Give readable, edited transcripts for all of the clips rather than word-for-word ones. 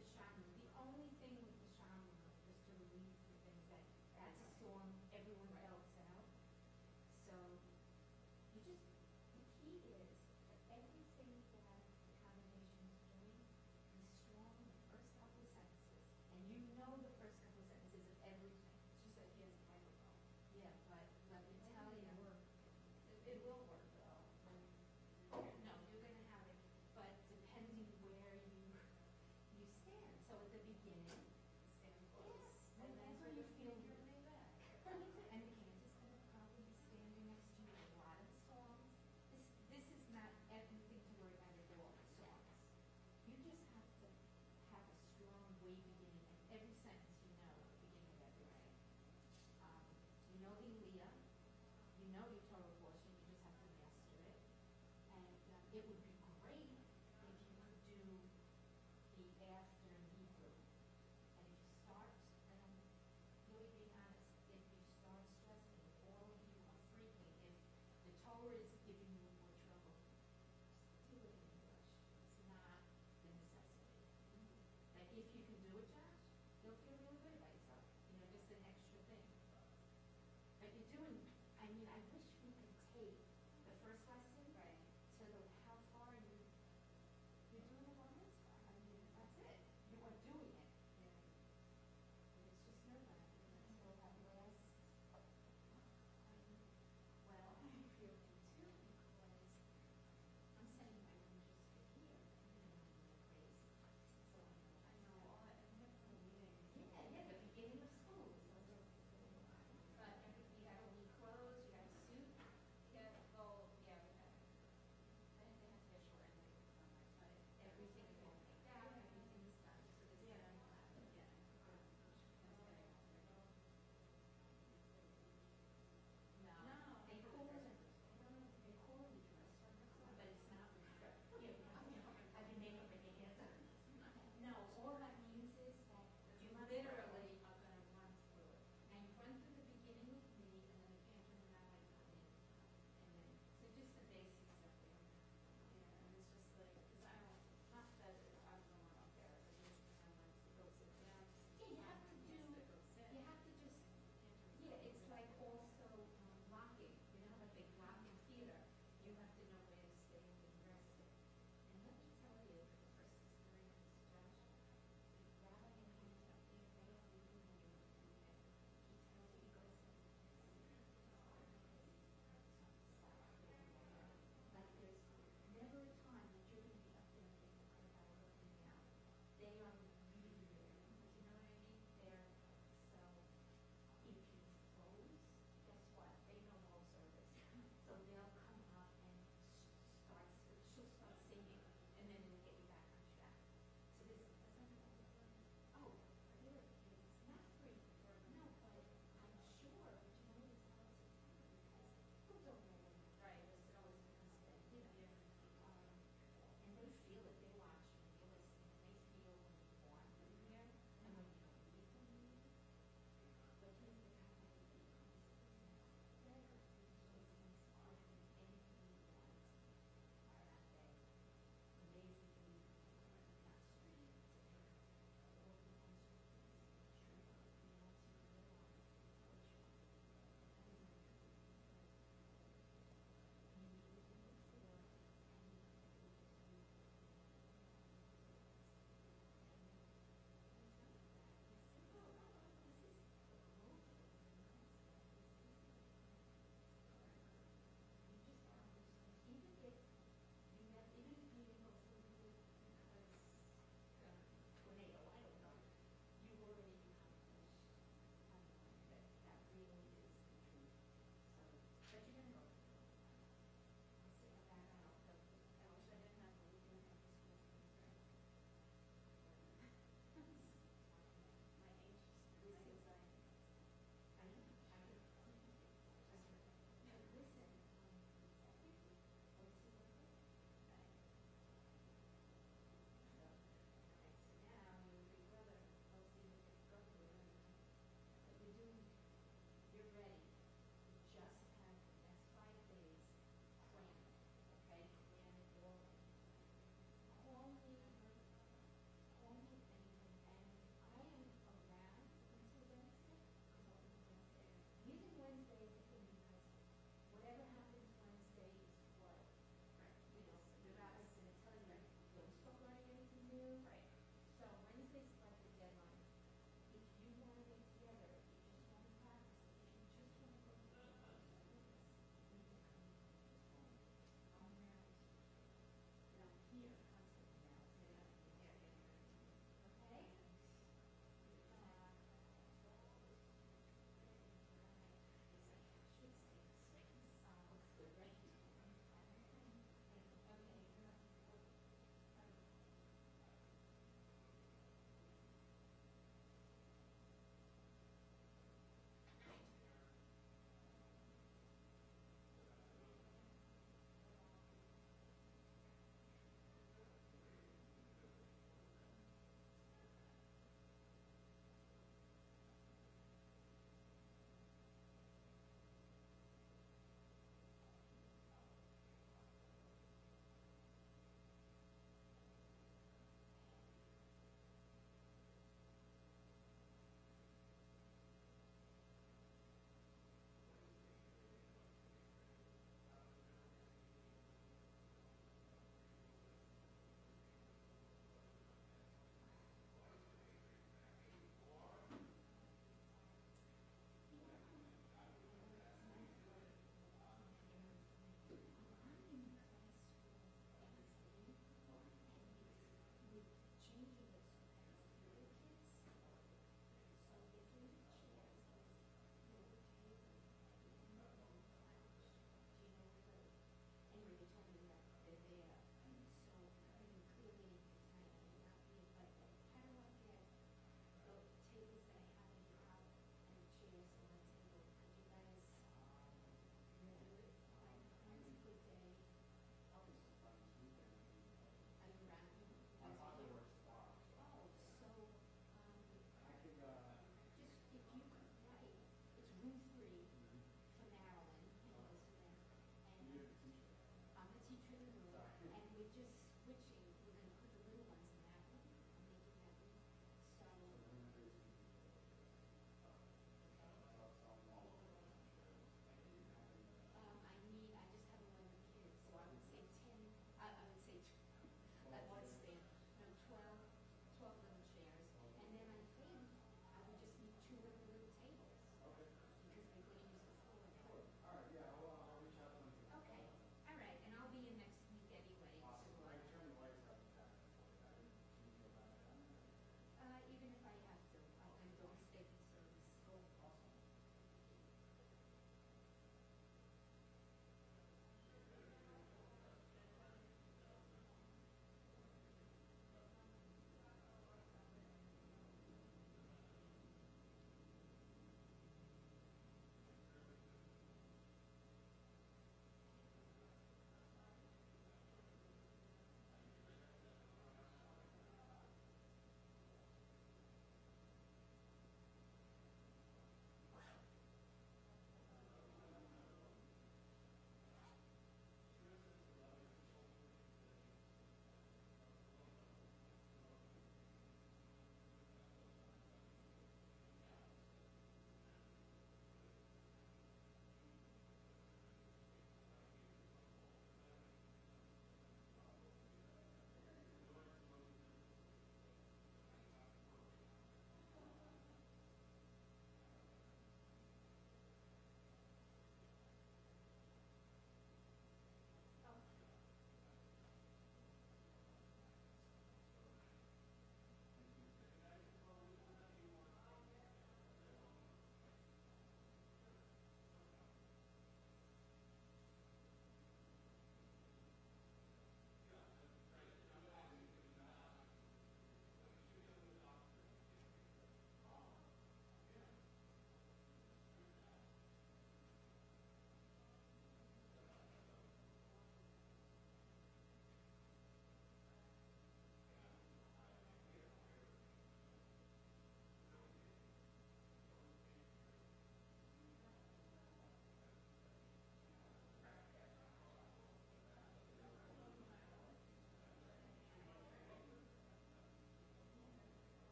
the shaman. The only thing with the shaman, just to relieve the things that that's a song everyone belts out. So you just, the key is for everything that the combination is doing, be strong in the first couple of sentences. And you know the first couple of sentences of everything. It's just that he has a microphone. Yeah, but let me tell you, It will work though. no, you're gonna have it, but depending where you stand. So at the beginning, Stand close. yes, And then whenever you feel your way back. and the kid is going to probably be standing next to you in a lot of the songs. This is not everything to worry about in all the songs. You just have to have a strong way beginning, and every sentence you know at the beginning of every way. You know the Leah, you know your Torah portion, you just have to master it. And it would be great if you could do the after in Hebrew. And if you start, and I'm really being honest, if you start stressing, if all of you are freaking, if the Torah is giving you more trouble, just do it in English. It's not the necessity. Like if you can do it, Josh, you'll feel really good about yourself. You know, just an extra thing. But you're doing, I mean, I wish we could take the first lesson to the how far you're doing the one this far. I mean, that's it. You are doing it. And it's just nerve-wracking. Until that last, well, I feel you too, because I'm sending my own just to here. Crazy. So I know all that. yeah, the beginning of school. But you gotta need clothes, you got a suit, you gotta go, yeah, we have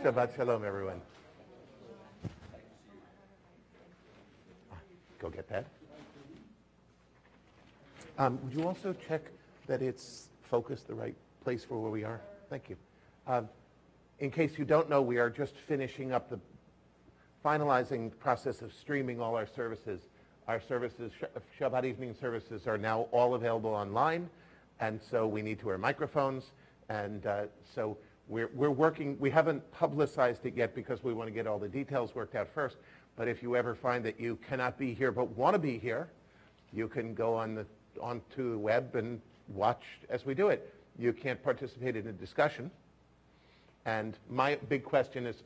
Shabbat Shalom, everyone. Go get that. Would you also check that it's focused the right place for where we are? Thank you. In case you don't know, we are just finishing up the finalizing process of streaming all our services. Our services, Shabbat evening services, are now all available online, and so we need to wear microphones, and so we're working. We haven't publicized it yet because we want to get all the details worked out first, but if you ever find that you cannot be here but want to be here, you can go onto the web and watch as we do it. You can't participate in a discussion, and my big question is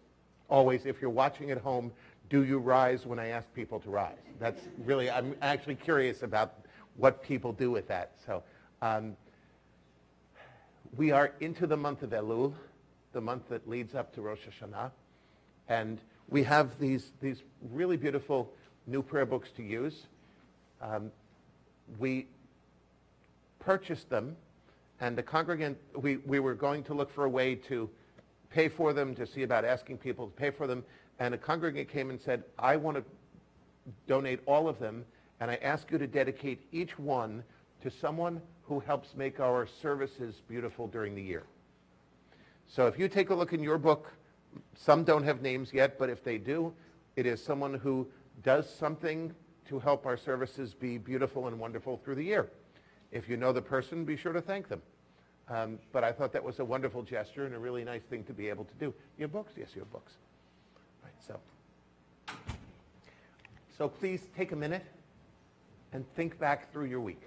always, if you're watching at home, do you rise when I ask people to rise? That's really, I'm actually curious about what people do with that. So we are into the month of Elul, the month that leads up to Rosh Hashanah, and we have these really beautiful new prayer books to use. We purchased them, and the congregant, we were going to look for a way to pay for them, to see about asking people to pay for them, and a congregant came and said, I want to donate all of them, and I ask you to dedicate each one to someone who helps make our services beautiful during the year. So if you take a look in your book, some don't have names yet, but if they do, it is someone who does something to help our services be beautiful and wonderful through the year. If you know the person, be sure to thank them. But I thought that was a wonderful gesture and a really nice thing to be able to do. You have books? Yes, you have books. Right, so please take a minute and think back through your week.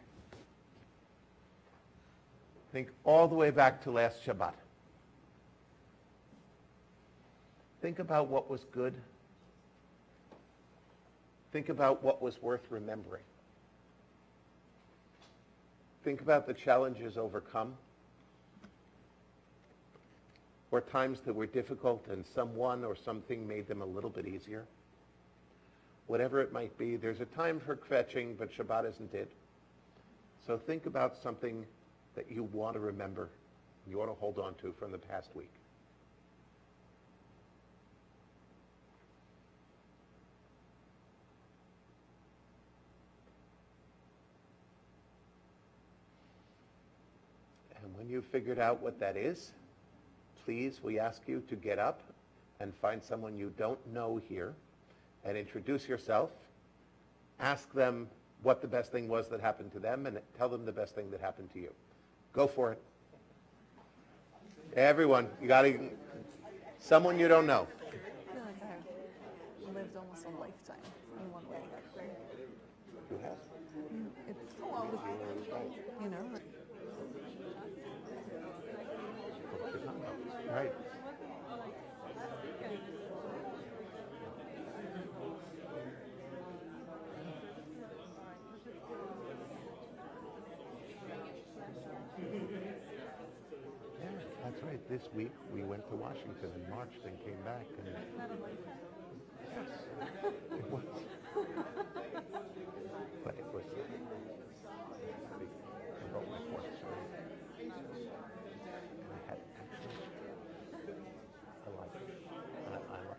Think all the way back to last Shabbat. Think about what was good. Think about what was worth remembering. Think about the challenges overcome, or times that were difficult and someone or something made them a little bit easier. Whatever it might be, there's a time for kvetching, but Shabbat isn't it. So think about something that you want to remember, you want to hold on to from the past week. And when you've figured out what that is, please, we ask you to get up and find someone you don't know here and introduce yourself. Ask them what the best thing was that happened to them and tell them the best thing that happened to you. Go for it. Everyone, you got to, someone you don't know. I feel like I've lived almost a lifetime in one way. You have? It's, you know, Right. Yeah, that's right. This week we went to Washington in March, then came back. And yes, it was. But it was. I broke my fourth, sorry. And I had I like it. I like it.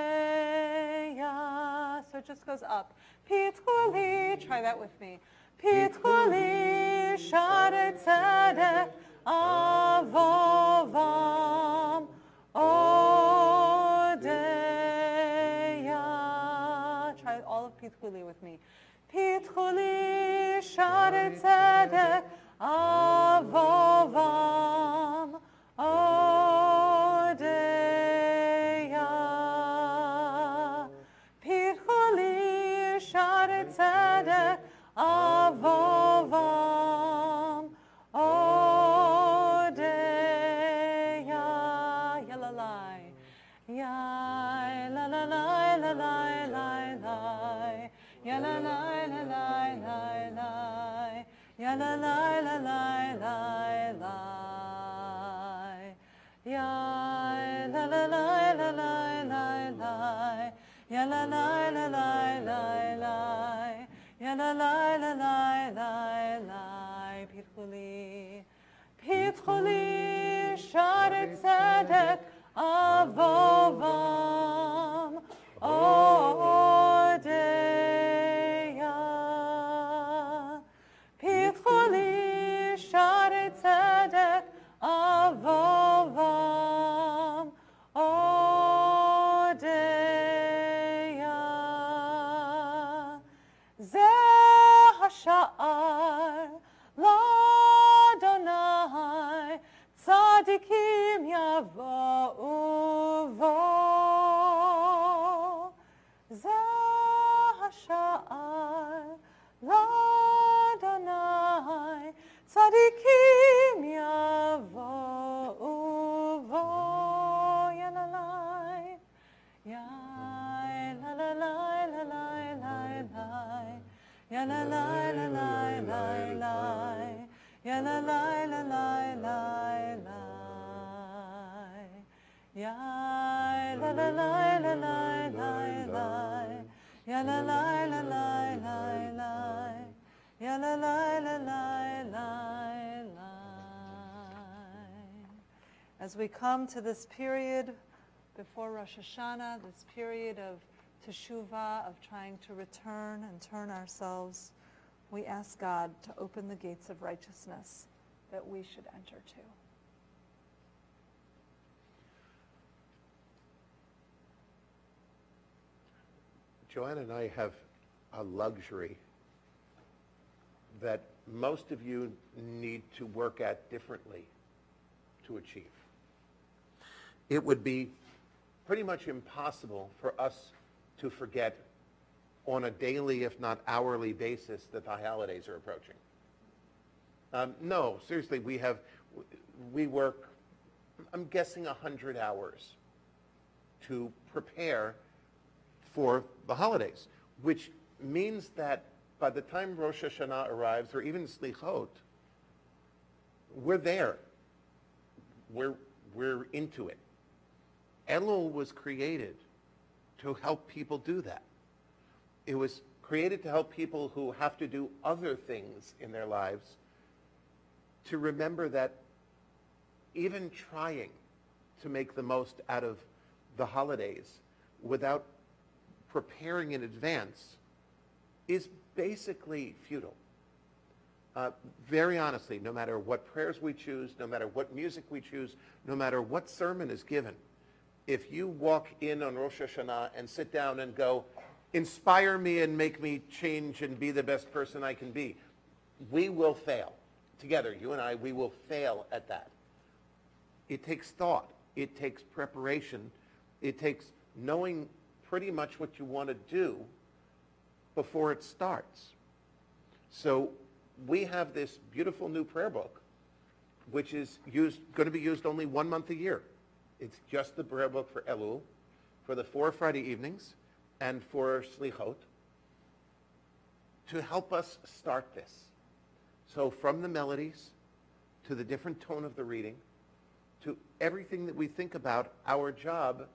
just goes up. Pitchuli, try that with me. Pitchuli, Share Tzedek, Avovam, Odeya. Try all of Pitchuli with me. Pitchuli, Share Tzedek, Avovam, Odeya. Pitchuli, Share Tzedek, Avovam, Odeya. Yalalai. Yai, la la la la la la la. Ya la la la la la la. Ya la la la la la la. Ya la la la la la la la. Ya la la la la la la. Ya la la la la la la. Pitchuli, Pitchuli, Share Tzedek, Avovam, Odeya. Pitchuli, Share Tzedek, Avovam, Odeya. Zeh hasha'ar l'Adonai, tzadikim yava'u vo. Zeh hasha'ar l'Adonai, tzadikim yava'u vo. Yalalai, yai, lalalai, lalai, lai, lai. Yalalai, lalai, lai, lai. Yalalai, lalai, lai, lai. Yai, lalalai, lalai, lai, lai. Yalalai, lalai, lai, lai. Yalalai, lalai, lai, lai. As we come to this period before Rosh Hashanah, this period of teshuvah, of trying to return and turn ourselves, we ask God to open the gates of righteousness that we should enter to. Joanna and I have a luxury that most of you need to work at differently to achieve. It would be pretty much impossible for us to forget on a daily, if not hourly basis, that the holidays are approaching. No, seriously, we work, I'm guessing 100 hours to prepare for the holidays, which means that by the time Rosh Hashanah arrives, or even Slichot, we're there. We're into it. Elul was created to help people do that. It was created to help people who have to do other things in their lives to remember that even trying to make the most out of the holidays without preparing in advance is basically futile. Very honestly, no matter what prayers we choose, no matter what music we choose, no matter what sermon is given, if you walk in on Rosh Hashanah and sit down and go, inspire me and make me change and be the best person I can be, we will fail. Together, you and I, we will fail at that. It takes thought. It takes preparation. It takes knowing pretty much what you want to do before it starts. So we have this beautiful new prayer book, which is going to be used only 1 month a year. It's just the prayer book for Elul, for the 4 Friday evenings, and for Slichot, to help us start this. So from the melodies, to the different tone of the reading, to everything that we think about, our job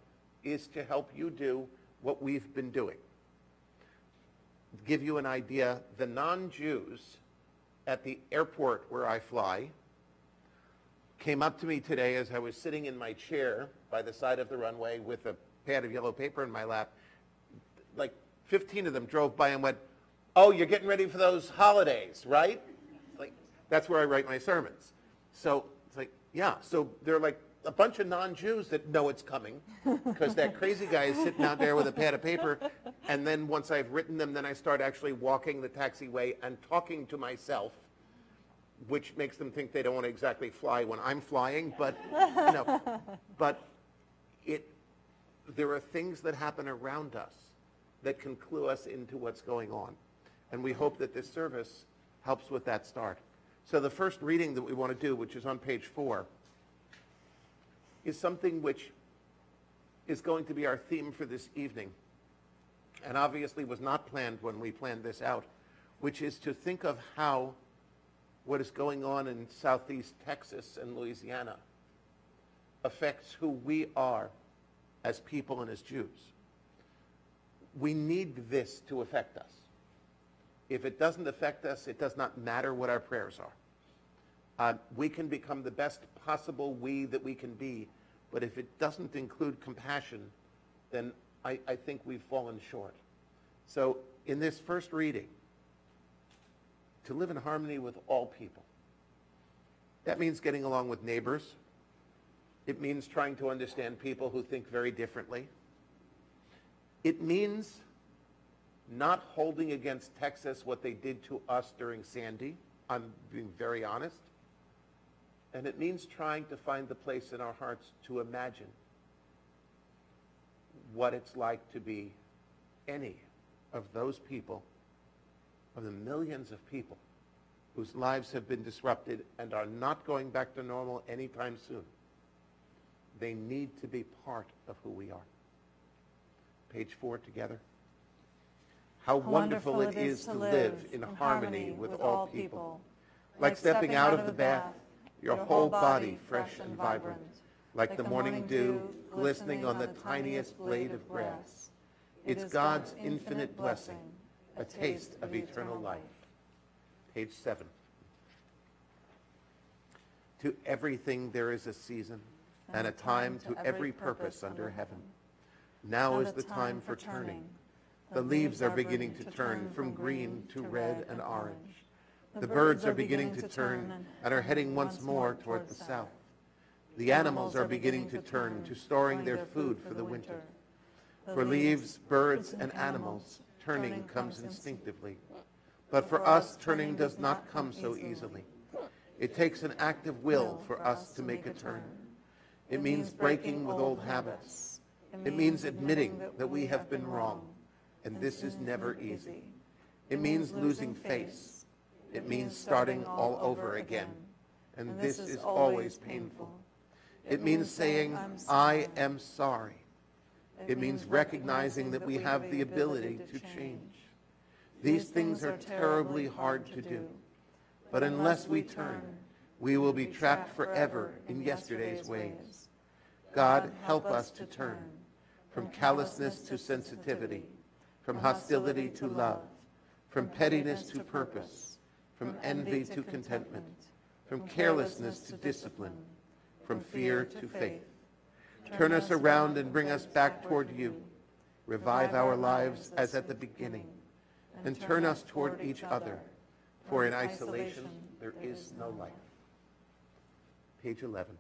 is to help you do what we've been doing. To give you an idea, the non-Jews at the airport where I fly came up to me today as I was sitting in my chair by the side of the runway with a pad of yellow paper in my lap, like 15 of them drove by and went, "Oh, you're getting ready for those holidays, right?" Like, that's where I write my sermons. So it's like, yeah. So they're like a bunch of non-Jews that know it's coming, because that crazy guy is sitting out there with a pad of paper. And then once I've written them, then I start actually walking the taxiway and talking to myself, which makes them think they don't want to exactly fly when I'm flying. But but there are things that happen around us that can clue us into what's going on. And we hope that this service helps with that start. So the first reading that we want to do, which is on page 4, is something which is going to be our theme for this evening, and obviously was not planned when we planned this out, which is to think of how what is going on in Southeast Texas and Louisiana affects who we are as people and as Jews. We need this to affect us. If it doesn't affect us, it does not matter what our prayers are. We can become the best possible we that we can be, but if it doesn't include compassion, then I think we've fallen short. So in this first reading, to live in harmony with all people, that means getting along with neighbors. It means trying to understand people who think very differently. It means not holding against Texas what they did to us during Sandy. I'm being very honest. And it means trying to find the place in our hearts to imagine what it's like to be any of those people, of the millions of people whose lives have been disrupted and are not going back to normal anytime soon. They need to be part of who we are. Page 4 together. How wonderful it is to live in harmony with all people. Like stepping out of the bath, your whole body fresh and vibrant, like the morning dew glistening on the tiniest blade of grass. It's God's infinite blessing, a taste of eternal life. Page 7. To everything there is a season, and a time to every purpose under heaven. Now is the time for turning. The leaves are beginning to turn from green to red and orange. The birds are beginning to turn and are heading once more toward the south. The animals are beginning to turn to storing their food for the winter. For leaves, birds, and animals, turning comes instinctively. But for us, turning does not come so easily. It takes an active will for us to make a turn. It means breaking with old habits. It means admitting that we have been wrong, and this is never easy. It means losing face. It means starting all over again, and this is always painful. It means saying, "I am sorry." It means recognizing that we have the ability to change. These things are terribly hard to do, but unless we turn, we will be trapped forever in yesterday's ways. God, help us to turn from callousness to sensitivity, from hostility to love, from pettiness to purpose, from envy to contentment, from carelessness to discipline, from fear to faith. Turn us around and bring us back toward you. Revive our lives as at the beginning, and turn us toward each other, for in isolation there is no life. Page 11.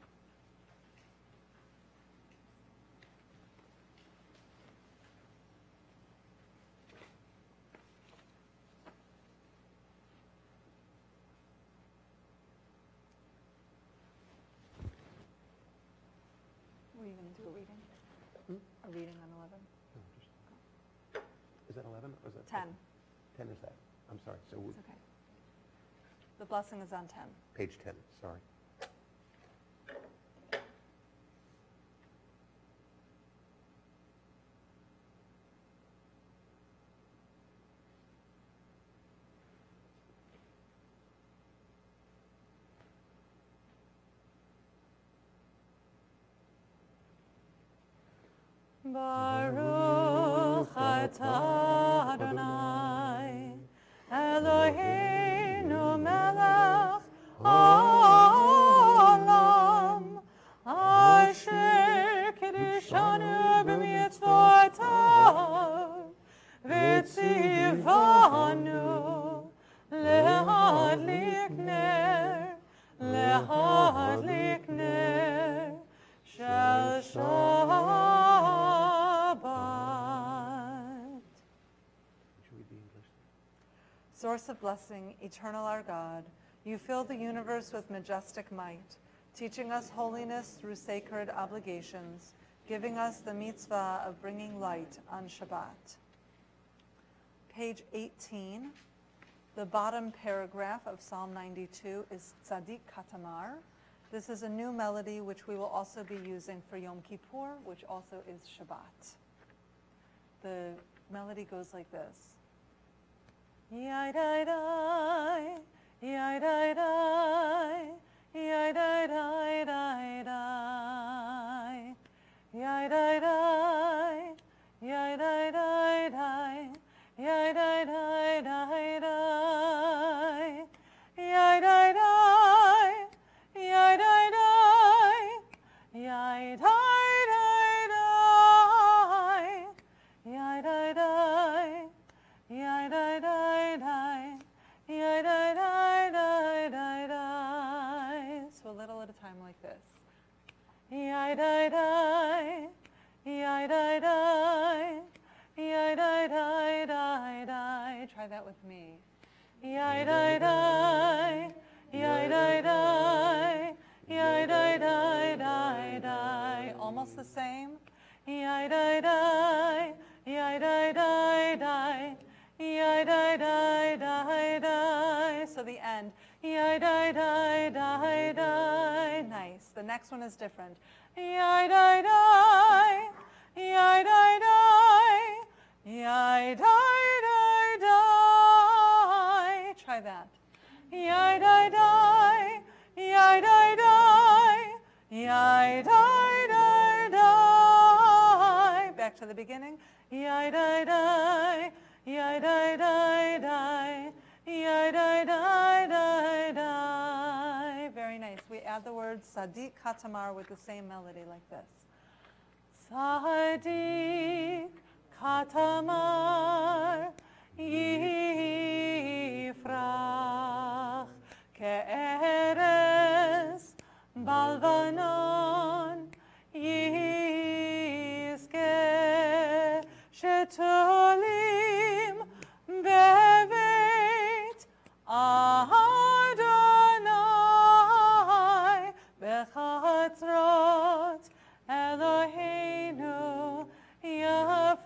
Were you going to do a reading? A reading on 11? Is that 11 or is that 10. 10 is that? I'm sorry. So It's okay. The blessing is on 10. page 10, sorry. Baruch atah Adonai, Eloheinu melech haolam, asher kiddushanu b'mitzvotav, Source of blessing, eternal our God, you fill the universe with majestic might, teaching us holiness through sacred obligations, giving us the mitzvah of bringing light on Shabbat. Page 18, the bottom paragraph of Psalm 92 is Tzadik Katamar. This is a new melody which we will also be using for Yom Kippur, which also is Shabbat. The melody goes like this. Yai-dai-dai, yai-dai-dai, yai-dai-dai-dai-dai, yai-dai-dai, yai-dai-dai-dai, yai-dai-dai-dai-dai, yai-dai-dai, yai-dai-dai, yai-dai-dai-dai, yai-dai-dai, yai-dai-dai-dai, yai-dai-dai-dai-dai-dai. So a little at a time like this. Yai-dai-dai, yai-dai-dai, yai-dai-dai-dai-dai. Try that with me. Yai-dai-dai, yai-dai-dai, yai-dai-dai-dai-dai. Almost the same. Yai-dai-dai, yai-dai-dai-dai, yai-dai-dai-dai-dai. So the end. Yai-dai-dai-dai-dai. Nice. The next one is different. Yai-dai-dai, yai-dai-dai, yai-dai-dai-dai. Try that. Yai-dai-dai, yai-dai-dai, yai-dai-dai-dai. Back to the beginning. Yai-dai-dai, yai-dai-dai-dai, yai-dai-dai-dai-dai. Very nice. We add the word Tzadik Katamar with the same melody like this. Tzadik Katamar Yifrach Ke'eres Balvanon Yizke Shetulim Beveit Adonai Bechatzrot Eloheinu Yafrichu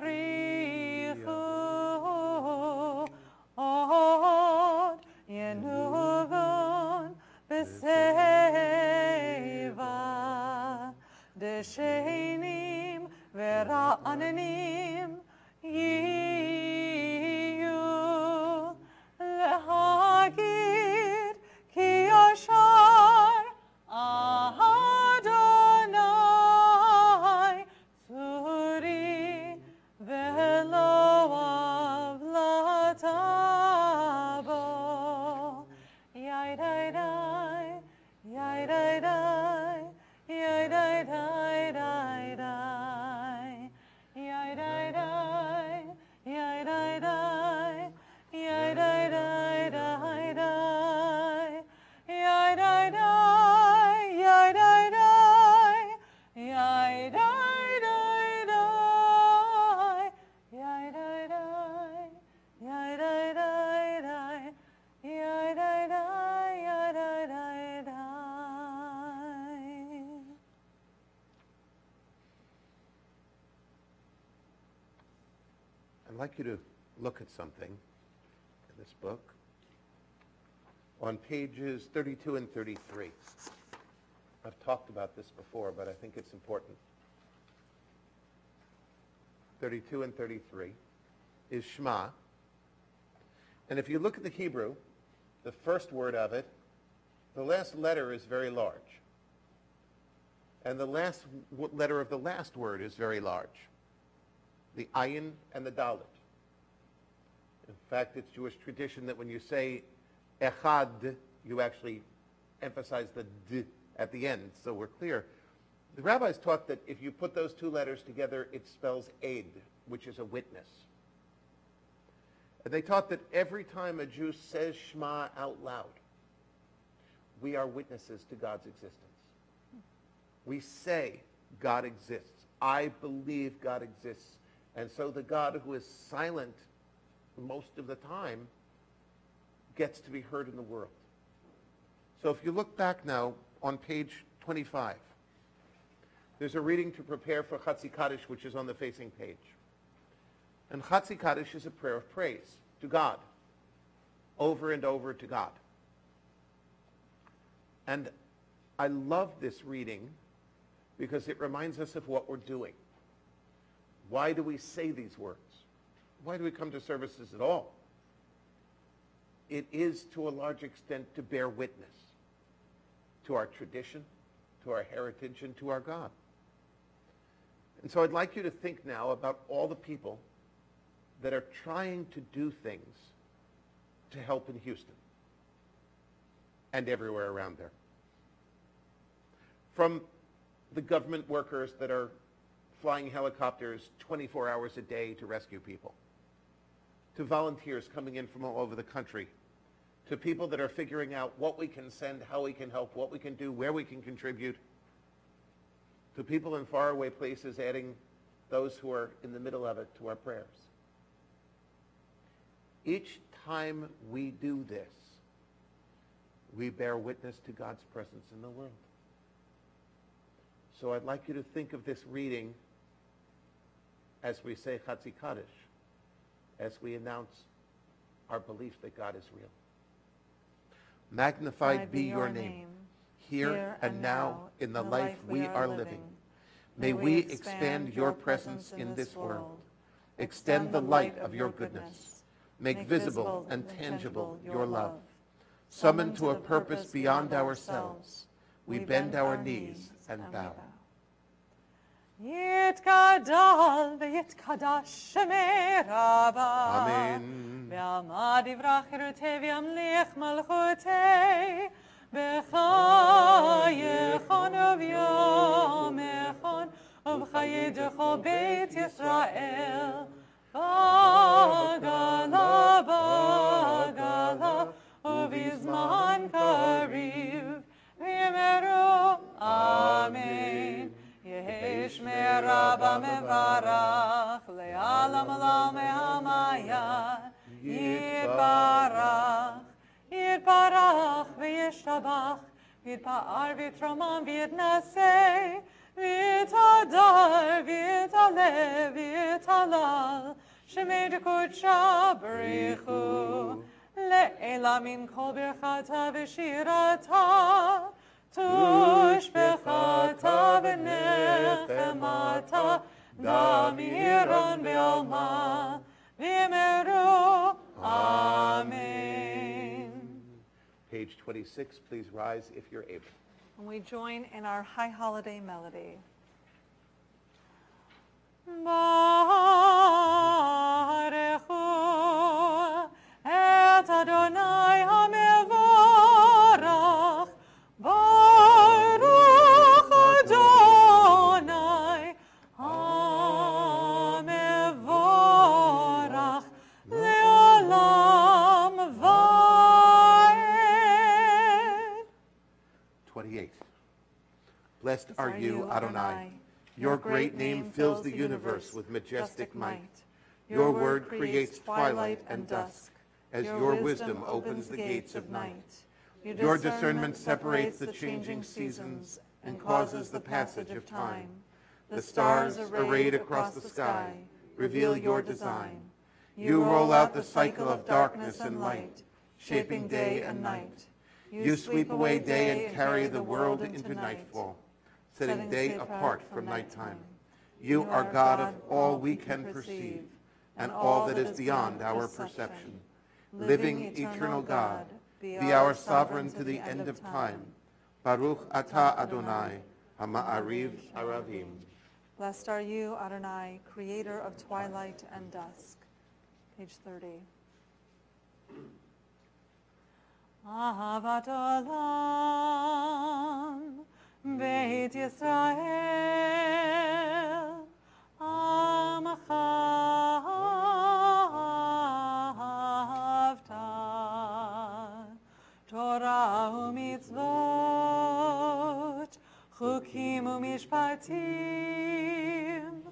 Od Yenuvon B'Seiva Deshenim Vera'ananim Yiyu Lehagid Ki Yashar Adonai Tzuri Velo Avlatabo. Yai-dai-dai, yai-dai-dai, yai-dai-dai-dai-dai, yai-dai-dai, yai-dai-dai, yai-dai-dai-dai-dai, yai-dai-dai, yai-dai-dai, yai-dai-dai-dai, yai-dai-dai, yai-dai-dai-dai, yai-dai-dai, yai-dai-dai-dai. I'd like you to look at something in this book on pages 32 and 33. I've talked about this before, but I think it's important. 32 and 33 is Shema. And if you look at the Hebrew, the first word of it, the last letter is very large. And the last letter of the last word is very large. The ayin and the dalet. In fact, it's Jewish tradition that when you say echad, you actually emphasize the d at the end, so we're clear. The rabbis taught that if you put those two letters together, it spells aid, which is a witness. And they taught that every time a Jew says Shema out loud, we are witnesses to God's existence. We say God exists. I believe God exists. And so the God who is silent most of the time gets to be heard in the world. So if you look back now on page 25, there's a reading to prepare for Chatzi Kaddish, which is on the facing page. And Chatzi Kaddish is a prayer of praise to God, over and over to God. And I love this reading because it reminds us of what we're doing. Why do we say these words? Why do we come to services at all? It is, to a large extent, to bear witness to our tradition, to our heritage, and to our God. And so I'd like you to think now about all the people that are trying to do things to help in Houston and everywhere around there. From the government workers that are flying helicopters 24 hours a day to rescue people, to volunteers coming in from all over the country, to people that are figuring out what we can send, how we can help, what we can do, where we can contribute, to people in faraway places adding those who are in the middle of it to our prayers. Each time we do this, we bear witness to God's presence in the world. So I'd like you to think of this reading as we say Chatzi Kaddish, as we announce our belief that God is real. Magnified be your name, here and now in the life we are living. May we expand your presence in this world. Extend the light of your goodness. Make visible and tangible your love. Summoned to a purpose beyond ourselves, we bend our knees and bow. יתגדל ויתקדש שמי רבה. Amen. ועמד יברח חירותי וימליך מלכותי. בחייכון וביומכון ובחיי דכל בית ישראל. בגלה בגלה ובזמן קריב ויאמרו אמן. יהי שמי רבה מברך לעלם עולם והמיה. יתברך יתברך וישתבח ויתפאר ויתרומם ויתנשא ויתהדר ויתעלה ויתהלל שמי דקודשה בריחו לעילה מן כל ברכתה ושירתה תושבחתה ונחמתה דמירון בעלמה ויאמרו Amen. Page 26, please rise if you're able. And we join in our high holiday melody. Barechu et Adonai hamevorach. Baruch Adonai hamevorach. Le'olam va'ed. 28. Blessed are you, Adonai. Your great name fills the universe with majestic might. Your word creates twilight and dusk, as your wisdom opens the gates of night. Your discernment separates the changing seasons and causes the passage of time. The stars arrayed across the sky reveal your design. You roll out the cycle of darkness and light, shaping day and night. You sweep away day and carry the world into nightfall, setting day apart from nighttime. You are God of all we can perceive and all that is beyond our perception. Living, eternal God, be our sovereign to the end of time. Baruch atah Adonai, ha'ma'ariv aravim. Blessed are you, Adonai, creator of twilight and dusk. Page 30. Ahavat olam, Beit Yisrael, Amcha ahavta, Torah u'mitzvot, Chukim u'mishpatim,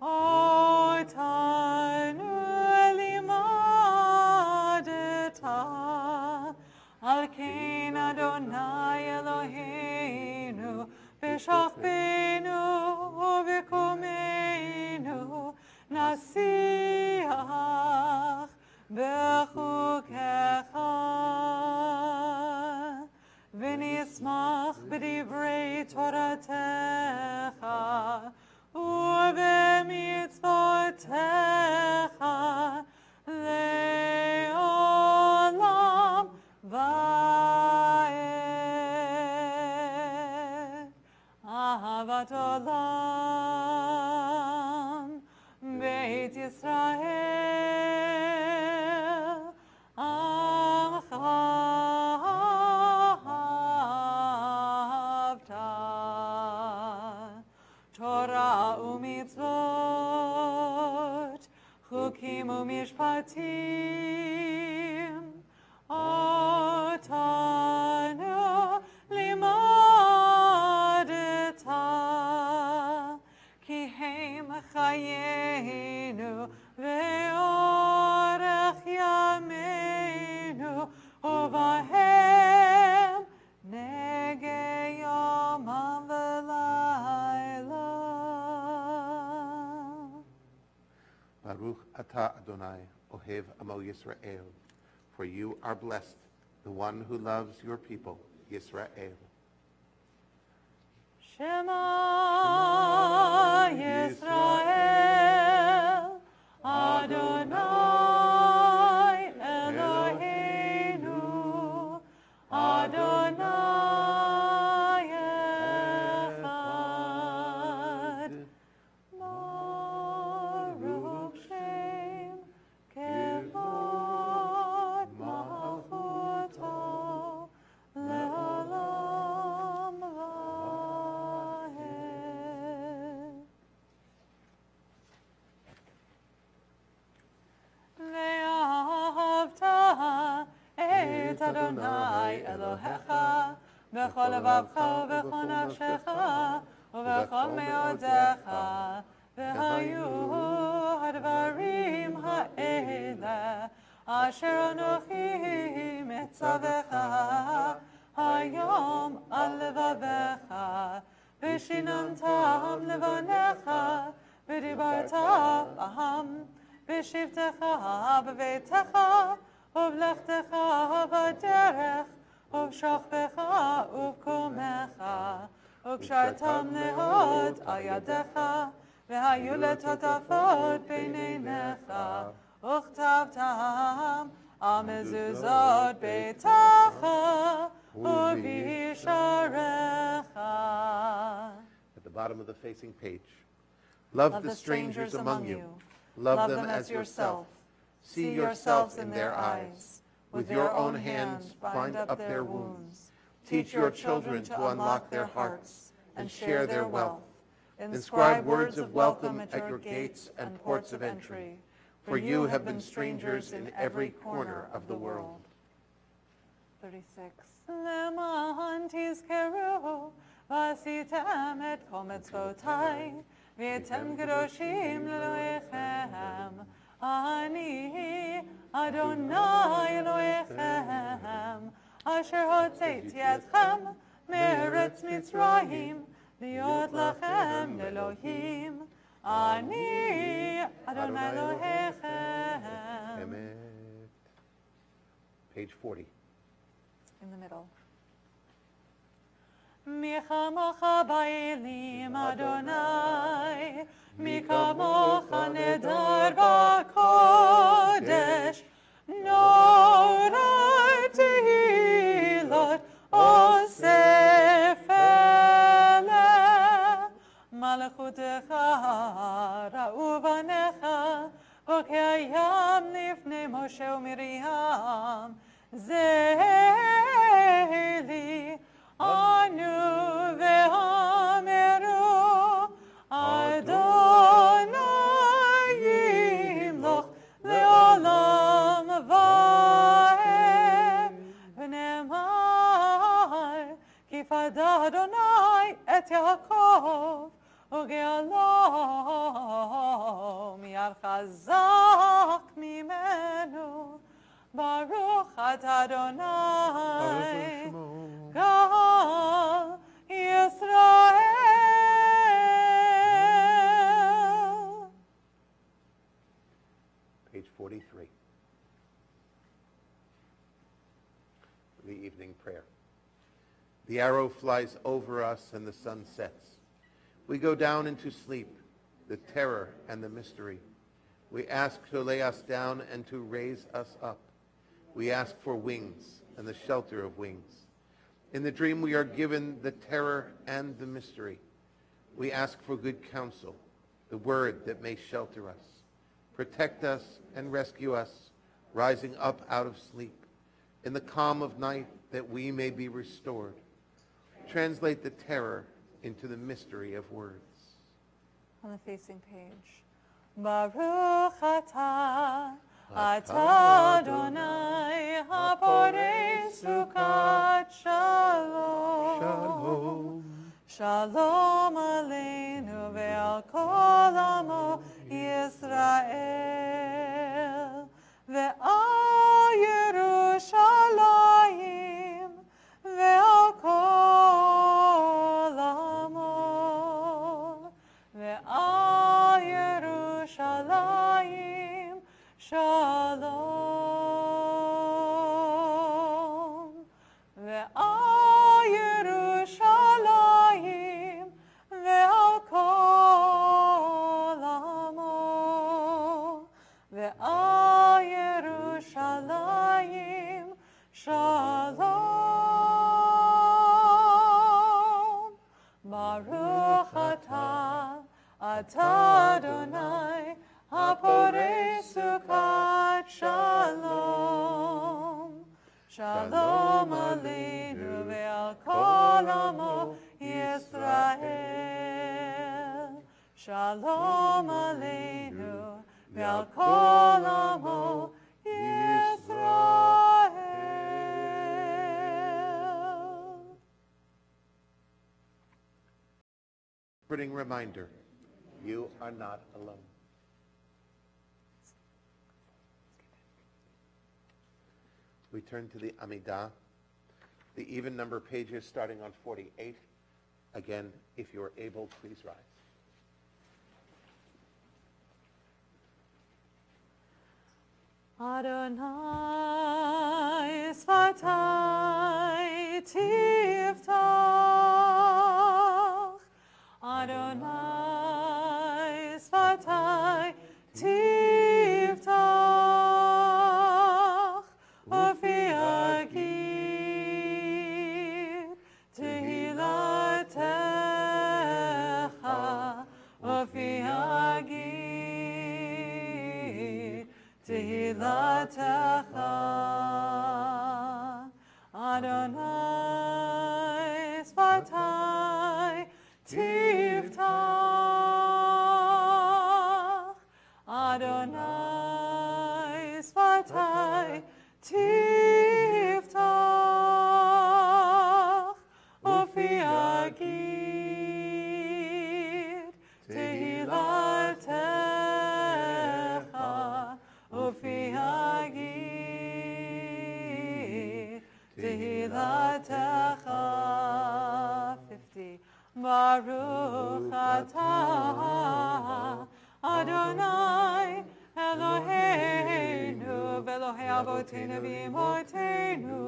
Otanu limadeta. Akein Adonai Eloheinu, B'shachbenu u'b'kumeinu, Nasiach b'chukecha, V'nismach b'divrei Toratecha, u'b'mitzvotecha, le'olam va'ed. Ahavat olam, Beit Yisrael, Amcha Avta, Torah u'mitzvot, Chukim u'mishpatim, Otanu limadeta, Ki heim chayenu ve'orech yameinu, Uvahem negei yomam v'layla. Baruch atah Adonai, Ohev Amo Yisrael, for you are blessed, the one who loves your people, Yisrael. Shema Yisrael, Adonai Eloheinu, Adonai Echad. Baruch Shem Kevod Malchuto Le'olam Va'ed. Ve'ahavta et Adonai Elohecha b'chol levavcha u'b'chol nafshecha u'b'chol me'odecha v'hayu hadvarim ha'ele asher anochi metzavecha hayom al levavecha v'shinantam levanecha v'dibarta b'ham v'shivtecha b'veitecha ובלכתך בדרך, ובשוכבך ובקומך, וקשרתם להוד על ידך, והיו לטוטפות בין עיניך, וכתבתם על מזוזות ביתך ובשעריך. At the bottom of the facing page. Love the strangers among you. Love them as yourself. See yourselves in their eyes. With your own hands, bind up their wounds. Teach your children to unlock their hearts and share their wealth. Inscribe words of welcome at your gates and ports of entry, for you have been strangers in every corner of the world. 36. למען תזכרו ועשיתם את כל מצוותיי, והייתם קדושים לאלוהיכם. אני אדוני אלוהיכם, אשר הוצאתי אתכם מארץ מצרים, להיות לכם לאלוהים. אני אדוני אלוהיכם. Amen. Page 40. In the middle. מי כמוך באלים אדוני, מי כמוך נדר בקודש, נורא תהילות אוסף אלה. מלכותך ראו בניך, וקיים לפני משה ומרים. זה לי אנו ואמרו, אדוני ימלוך לעולם ועד. ונאמר, כי פדה אדוני את יעקב, וגאלו מיד חזק ממנו. Baruch atah Adonai, Gal Yisrael. Page 43. The evening prayer. The arrow flies over us and the sun sets. We go down into sleep, the terror and the mystery. We ask to lay us down and to raise us up. We ask for wings and the shelter of wings. In the dream we are given the terror and the mystery. We ask for good counsel, the word that may shelter us. Protect us and rescue us, rising up out of sleep. In the calm of night, that we may be restored. Translate the terror into the mystery of words. On the facing page. Baruch atah Adonai haporei sukat shalom. Shalom aleinu ve'al kol amo Yisrael ve'al Yerushalayim ve'al kol amo ve'al Yerushalayim shalom ve'al Yerushalayim ve'al kol amo ve'al Yerushalayim shalom. Baruch atah Adonai haporei sukat shalom. Shalom aleinu ve'al kol amo Yisrael. Shalom aleinu ve'al kol amo Yisrael. Comforting reminder, you are not alone. We turn to the Amidah, the even number pages starting on 48. Again, if you are able, please rise. Adonai Sfatai Tiftach. Adonai Sfatai Tiftach. Ufi Agid Tehilatecha. Ufi Agid Tehilatecha. Adonai Sfatai Tiftach. Adonai Sfatai Tiftach. Ufi Agid Tehilatecha. Ufi Agid Tehilatecha. 50. Baruch atah Adonai Eloheinu v'Elohei Avoteinu v'Imotenu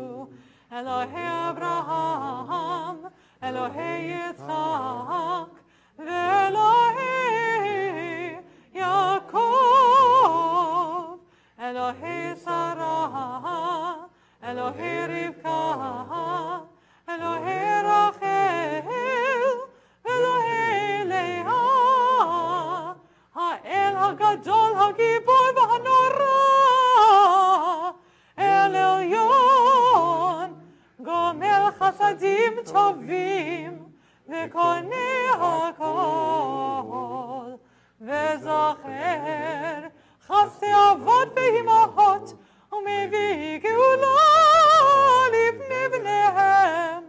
Elohei Abraham Elohei Yitzchak v'Elohei Yaakov Elohei Sarah Elohei Rivka Elohei Rachel Elohei Leah Ha'el HaGadol HaGibor VaHanora El Elyon Gomel Chasadim Tovim V'Konei HaKol V'Zacher Chasdei Avot V'Imahot U'Mevii Geula Livnei Bneihem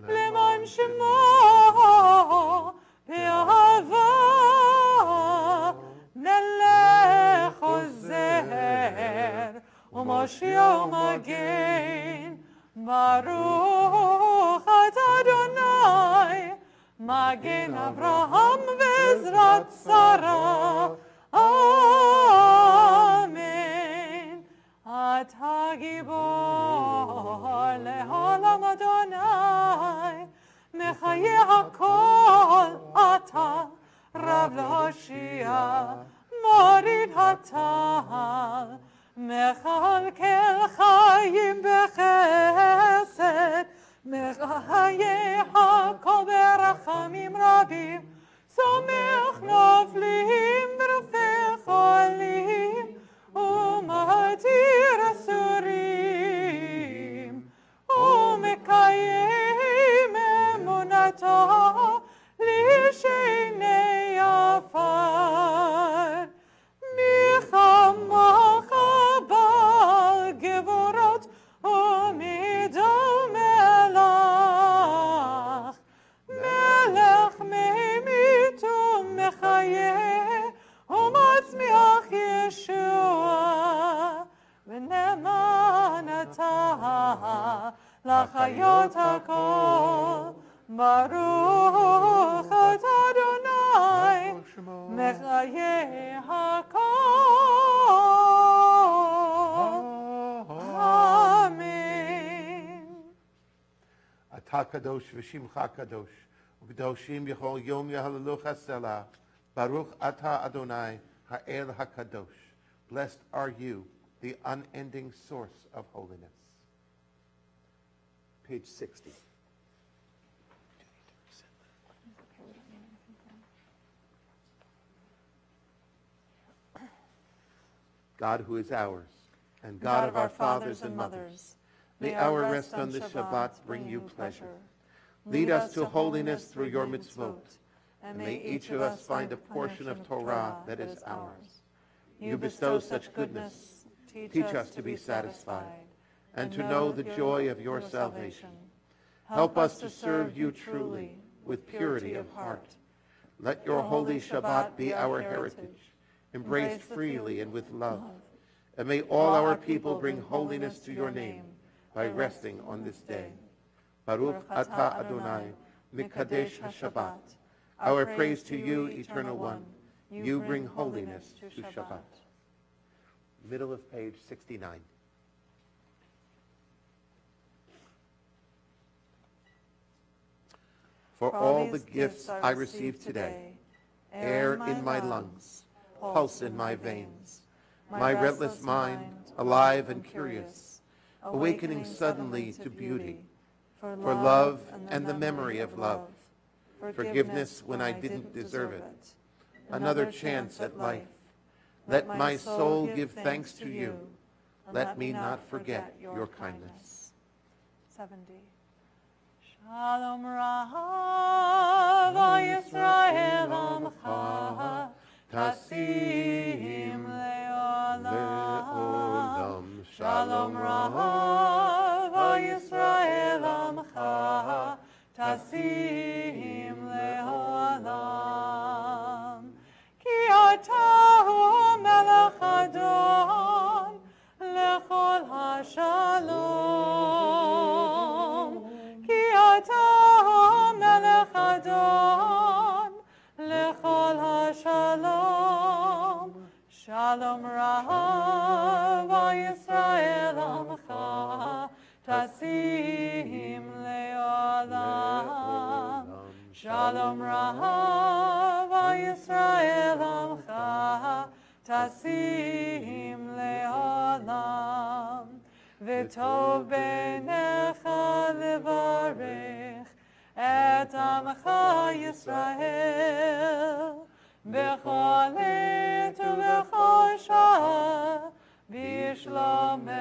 Leman Shemo Be'ahava Melech Ozer U'Moshiach Baruch atah Adonai, Magen Avraham ve'ezrat Sarah. Amen. Atah gibor le'olam Adonai, Mechaye hakol atah Rav L'Hoshia, Morid hatal, Mechalkel chayim bechesed, Mechaye hakol berachamim rabim, Somech noflim v'rofeh cholim, Umatir asurim, Umekayim emunato, Lishenei afar. Michamocha bal gevorot, Umidol melach. Melech meimitu mechayeh, Umatzmiach Yeshua. V'neman atah lachayot hakol. Baruch atah Adonai, Mechayeh hakol. Amen. Atah kadosh v'shimcha kadosh, u'kedoshim yechol yom yahalalu chasela. Baruch atah Adonai, ha'el hakadosh. Blessed are you, the unending source of holiness. Page 60. God who is ours, and God of our fathers and mothers, may our rest on this Shabbat bring you pleasure. Lead us to holiness through your mitzvot, and may each of us find a portion of Torah that is ours. You bestow such goodness. Teach us to be satisfied, and to know the joy of your salvation. Help us to serve you truly, with purity of heart. Let your holy Shabbat be our heritage, embraced freely and with love. And may all our people bring holiness to your name by resting on this day. Baruch atah Adonai, Mikadesh HaShabbat. Our praise to you, Eternal One. You bring holiness to Shabbat. Middle of page 69. For all the gifts I receive today, air in my lungs, pulse in my veins, my restless mind, alive and curious, awakening suddenly to beauty, for love and the memory of love, forgiveness when I didn't deserve it, another chance at life. Let my soul give thanks to you. Let me not forget your kindness. 70. Shalom Rav Yisrael Amcha Tasim Leolam. Shalom Rav Yisrael Amcha Tasim Leolam. Ki atahu melech Adon lechol hashalom. Ki atahu melech Adon lechol hashalom. Shalom Rav Yisrael Amcha Tasim Leolam. Shalom Rav Yisrael Amcha Tasim Leolam. V'tov b'necha levarech et Amcha Yisrael b'chol עת ובכל שעה בשלומך.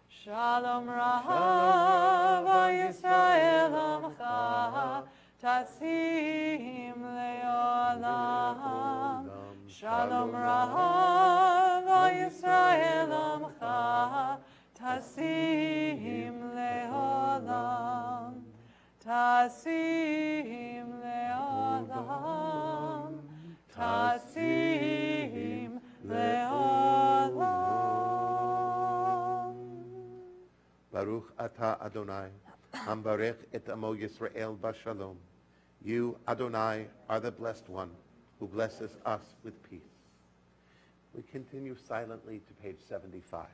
Shalom Rav Yisrael Amcha Tasim Leolam. Shalom Rav Yisrael Amcha Tasim Leolam. Tasim Leolam. Tasim Leolam. Baruch Atah Adonai, Hambarech et Amo Yisrael Bashalom. You, Adonai, are the blessed one who blesses us with peace. We continue silently to page 75.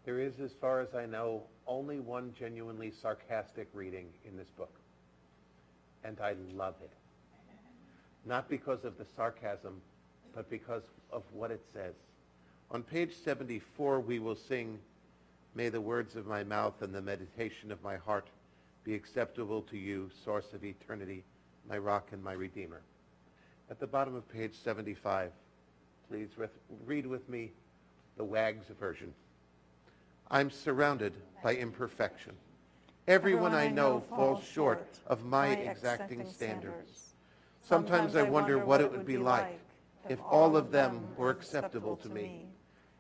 There is, as far as I know, only one genuinely sarcastic reading in this book. And I love it. Not because of the sarcasm, but because of what it says. On page 74, we will sing, "May the words of my mouth and the meditation of my heart be acceptable to you, source of eternity, my rock and my redeemer." At the bottom of page 75, please read with me the Wags version. I'm surrounded by imperfection. Everyone I know falls short of my exacting standards. Sometimes I wonder what it would be like if all of them were acceptable to me,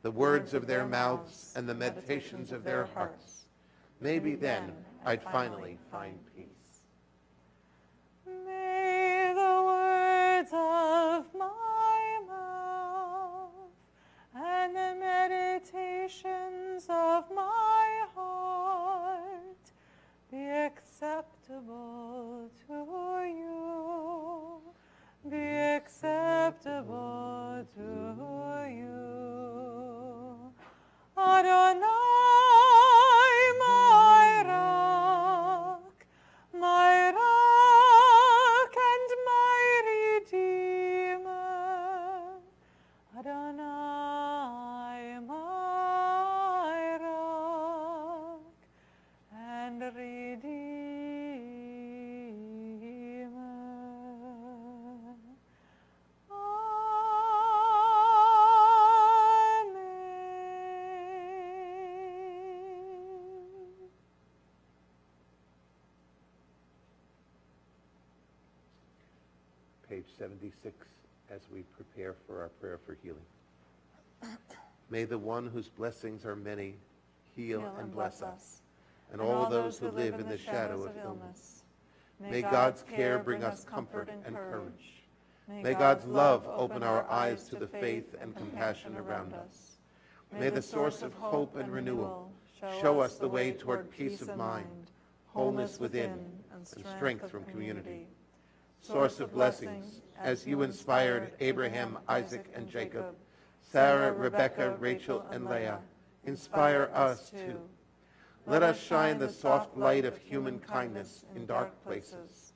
the words of their mouths and the meditations of their hearts. Maybe then I'd finally find peace. May the words of my mouth and the meditations of my heart be acceptable to you, be acceptable to you. Adonai, my rock and my redeemer. Adonai, my rock and redeemer. Amen. Page 76, as we prepare for our prayer for healing. May the one whose blessings are many heal and bless us, and all those who live in the shadow of illness. May God's care bring us comfort and courage. May God's love open our eyes to the faith and compassion around us. May the source of hope and renewal show us the way toward peace of mind, wholeness within, and strength from community. Source of blessings, as you inspired Abraham, Isaac, and Jacob, Sarah, Rebecca, Rachel, and Leah, inspire us too. Let us shine the soft light of human kindness in dark places.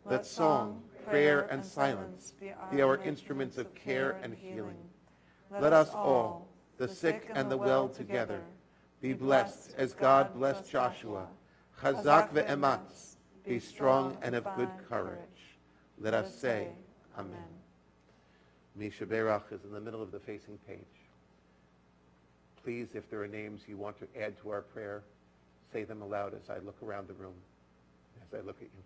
Let song, prayer, and silence be our instruments of care and healing. Let us all, the sick and the well together, be blessed as God blessed Joshua. Chazak ve'ematz, be strong and of good courage. Let us say, Amen. Misha Berach is in the middle of the facing page. Please, if there are names you want to add to our prayer, say them aloud as I look around the room, as I look at you.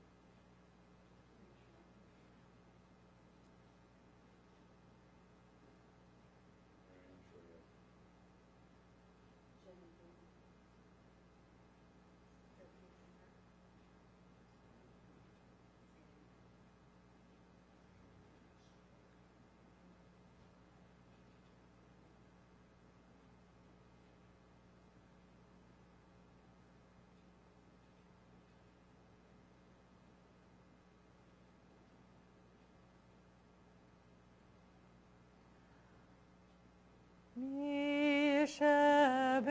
Mi shebeirach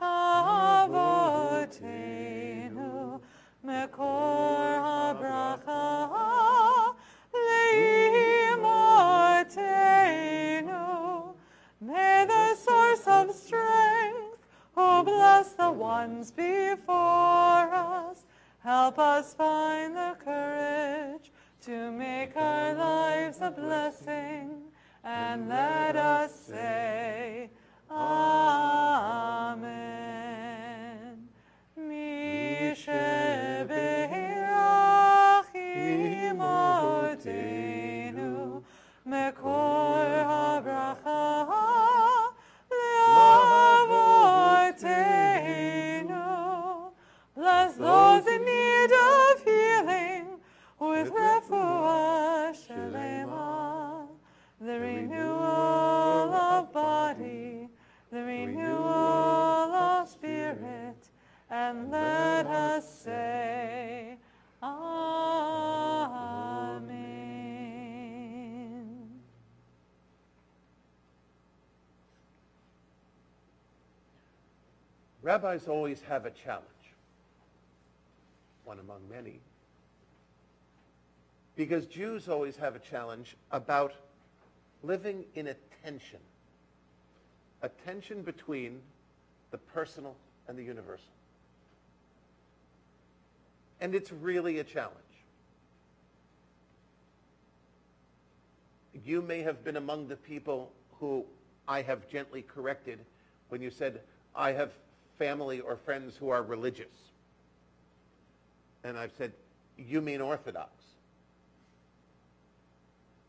avoteinu mekor habracha leimotenu. May the source of strength, who bless the ones before us, help us find the courage to make our lives a blessing, and let us say, Amen. Mi shebeirach imotenu mekor habracha leavotenu. Bless those in need of healing with refuah shelema, the renewal of body, the renewal of spirit, and let us say, Amen. Rabbis always have a challenge, one among many, because Jews always have a challenge about living in a tension between the personal and the universal. And it's really a challenge. You may have been among the people who I have gently corrected when you said, I have family or friends who are religious. And I've said, you mean Orthodox?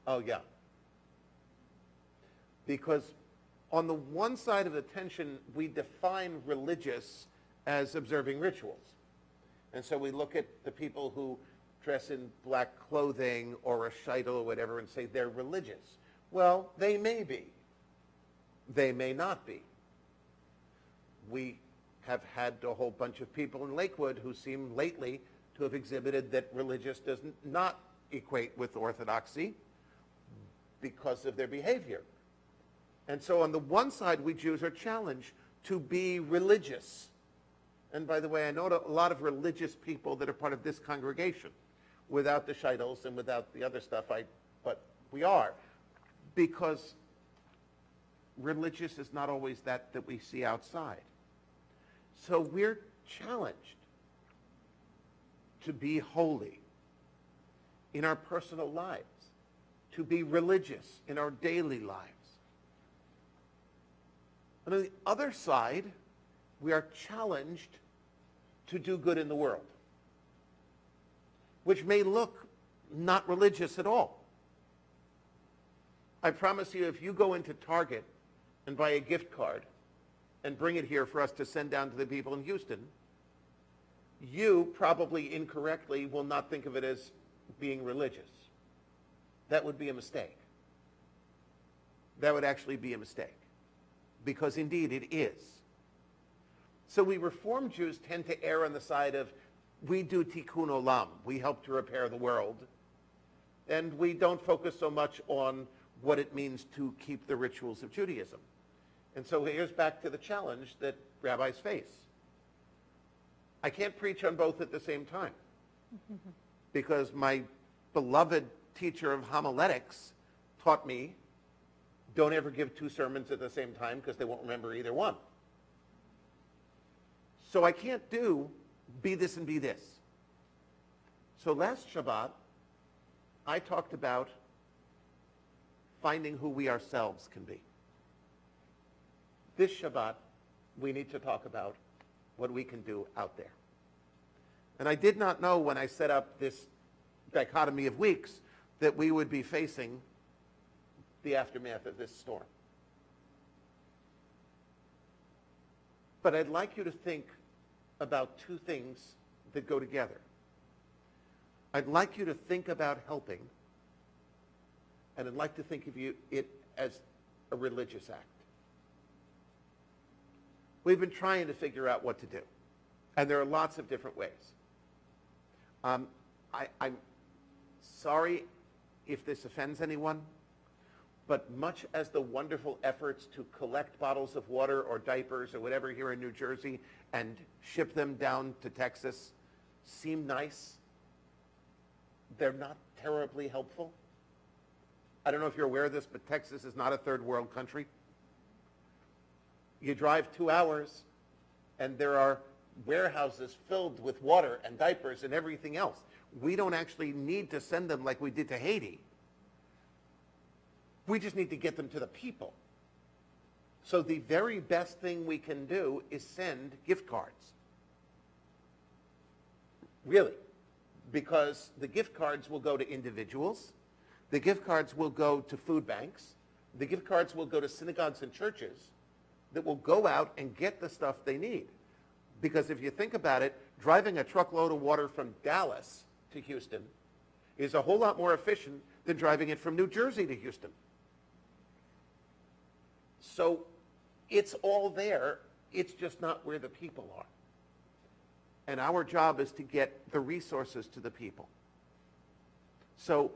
Oh, yeah. Because on the one side of the tension, we define religious as observing rituals. And so we look at the people who dress in black clothing or a sheitel or whatever and say they're religious. Well, they may be. They may not be. We have had a whole bunch of people in Lakewood who seem lately to have exhibited that religious does not equate with orthodoxy because of their behavior. And so on the one side, we Jews are challenged to be religious. And by the way, I know a lot of religious people that are part of this congregation, without the sheitels and without the other stuff, but we are. Because religious is not always that we see outside. So we're challenged to be holy in our personal lives, to be religious in our daily lives. And on the other side, we are challenged to do good in the world, which may look not religious at all. I promise you, if you go into Target and buy a gift card and bring it here for us to send down to the people in Houston, you probably incorrectly will not think of it as being religious. That would be a mistake. That would actually be a mistake, because indeed it is. So we Reform Jews tend to err on the side of, we do tikkun olam, we help to repair the world, and we don't focus so much on what it means to keep the rituals of Judaism. And so here's back to the challenge that rabbis face. I can't preach on both at the same time, because my beloved teacher of homiletics taught me, don't ever give two sermons at the same time because they won't remember either one. So I can't do be this and be this. So last Shabbat, I talked about finding who we ourselves can be. This Shabbat, we need to talk about what we can do out there. And I did not know when I set up this dichotomy of weeks that we would be facing the aftermath of this storm. But I'd like you to think about two things that go together. I'd like you to think about helping, and I'd like to think of it as a religious act. We've been trying to figure out what to do, and there are lots of different ways. I'm sorry if this offends anyone, But much as the wonderful efforts to collect bottles of water or diapers or whatever here in New Jersey and ship them down to Texas seem nice, they're not terribly helpful. I don't know if you're aware of this, but Texas is not a third world country. You drive 2 hours and there are warehouses filled with water and diapers and everything else. We don't actually need to send them like we did to Haiti. We just need to get them to the people. So the very best thing we can do is send gift cards. Really. Because the gift cards will go to individuals. The gift cards will go to food banks. The gift cards will go to synagogues and churches that will go out and get the stuff they need. Because if you think about it, driving a truckload of water from Dallas to Houston is a whole lot more efficient than driving it from New Jersey to Houston. So it's all there, it's just not where the people are. And our job is to get the resources to the people. So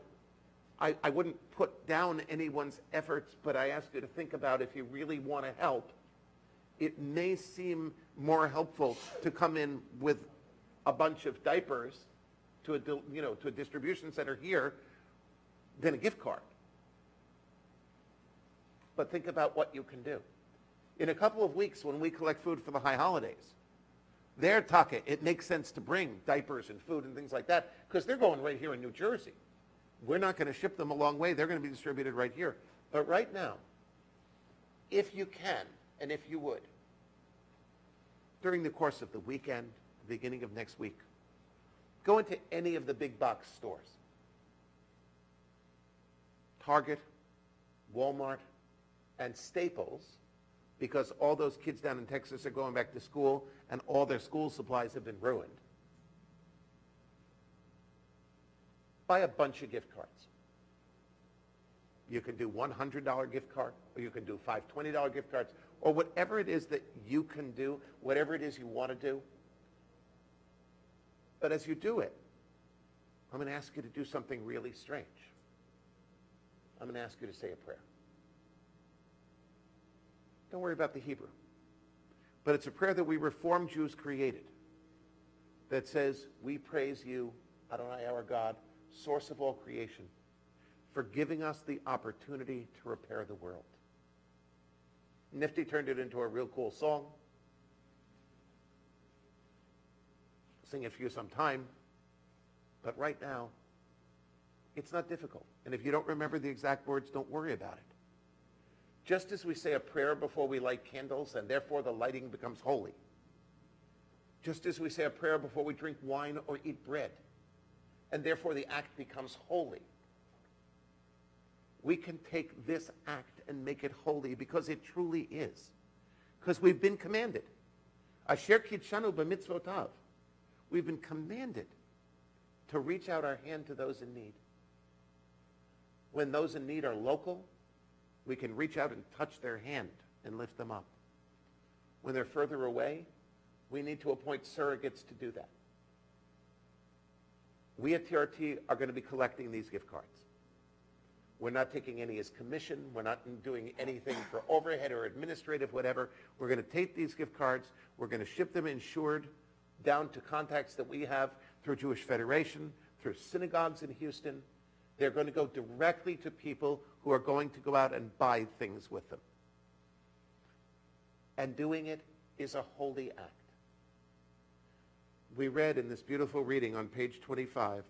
I wouldn't put down anyone's efforts, but I ask you to think about if you really want to help, it may seem more helpful to come in with a bunch of diapers to a distribution center here than a gift card. But think about what you can do. In a couple of weeks, when we collect food for the high holidays, there, Taka, it makes sense to bring diapers and food and things like that because they're going right here in New Jersey. We're not going to ship them a long way. They're going to be distributed right here. But right now, if you can, and if you would, during the course of the weekend, the beginning of next week, go into any of the big box stores. Target, Walmart, and Staples, because all those kids down in Texas are going back to school and all their school supplies have been ruined. Buy a bunch of gift cards. You can do $100 gift card, or you can do $5 $20 gift cards, or whatever it is that you can do, whatever it is you want to do. But as you do it, I'm going to ask you to do something really strange. I'm going to ask you to say a prayer. Don't worry about the Hebrew. But it's a prayer that we Reformed Jews created that says, we praise you, Adonai our God, source of all creation, for giving us the opportunity to repair the world. Nifty turned it into a real cool song. Sing it for you sometime. But right now, it's not difficult. And if you don't remember the exact words, don't worry about it. Just as we say a prayer before we light candles, and therefore the lighting becomes holy. Just as we say a prayer before we drink wine or eat bread, and therefore the act becomes holy. We can take this act and make it holy because it truly is. Because we've been commanded. Asher kitshanu b'mitzvotav. We've been commanded to reach out our hand to those in need. When those in need are local, we can reach out and touch their hand and lift them up. When they're further away, we need to appoint surrogates to do that. We at TRT are going to be collecting these gift cards. We're not taking any as commission. We're not doing anything for overhead or administrative, whatever. We're going to take these gift cards. We're going to ship them insured down to contacts that we have through Jewish Federation, through synagogues in Houston. They're going to go directly to people who are going to go out and buy things with them. And doing it is a holy act. We read in this beautiful reading on page 25,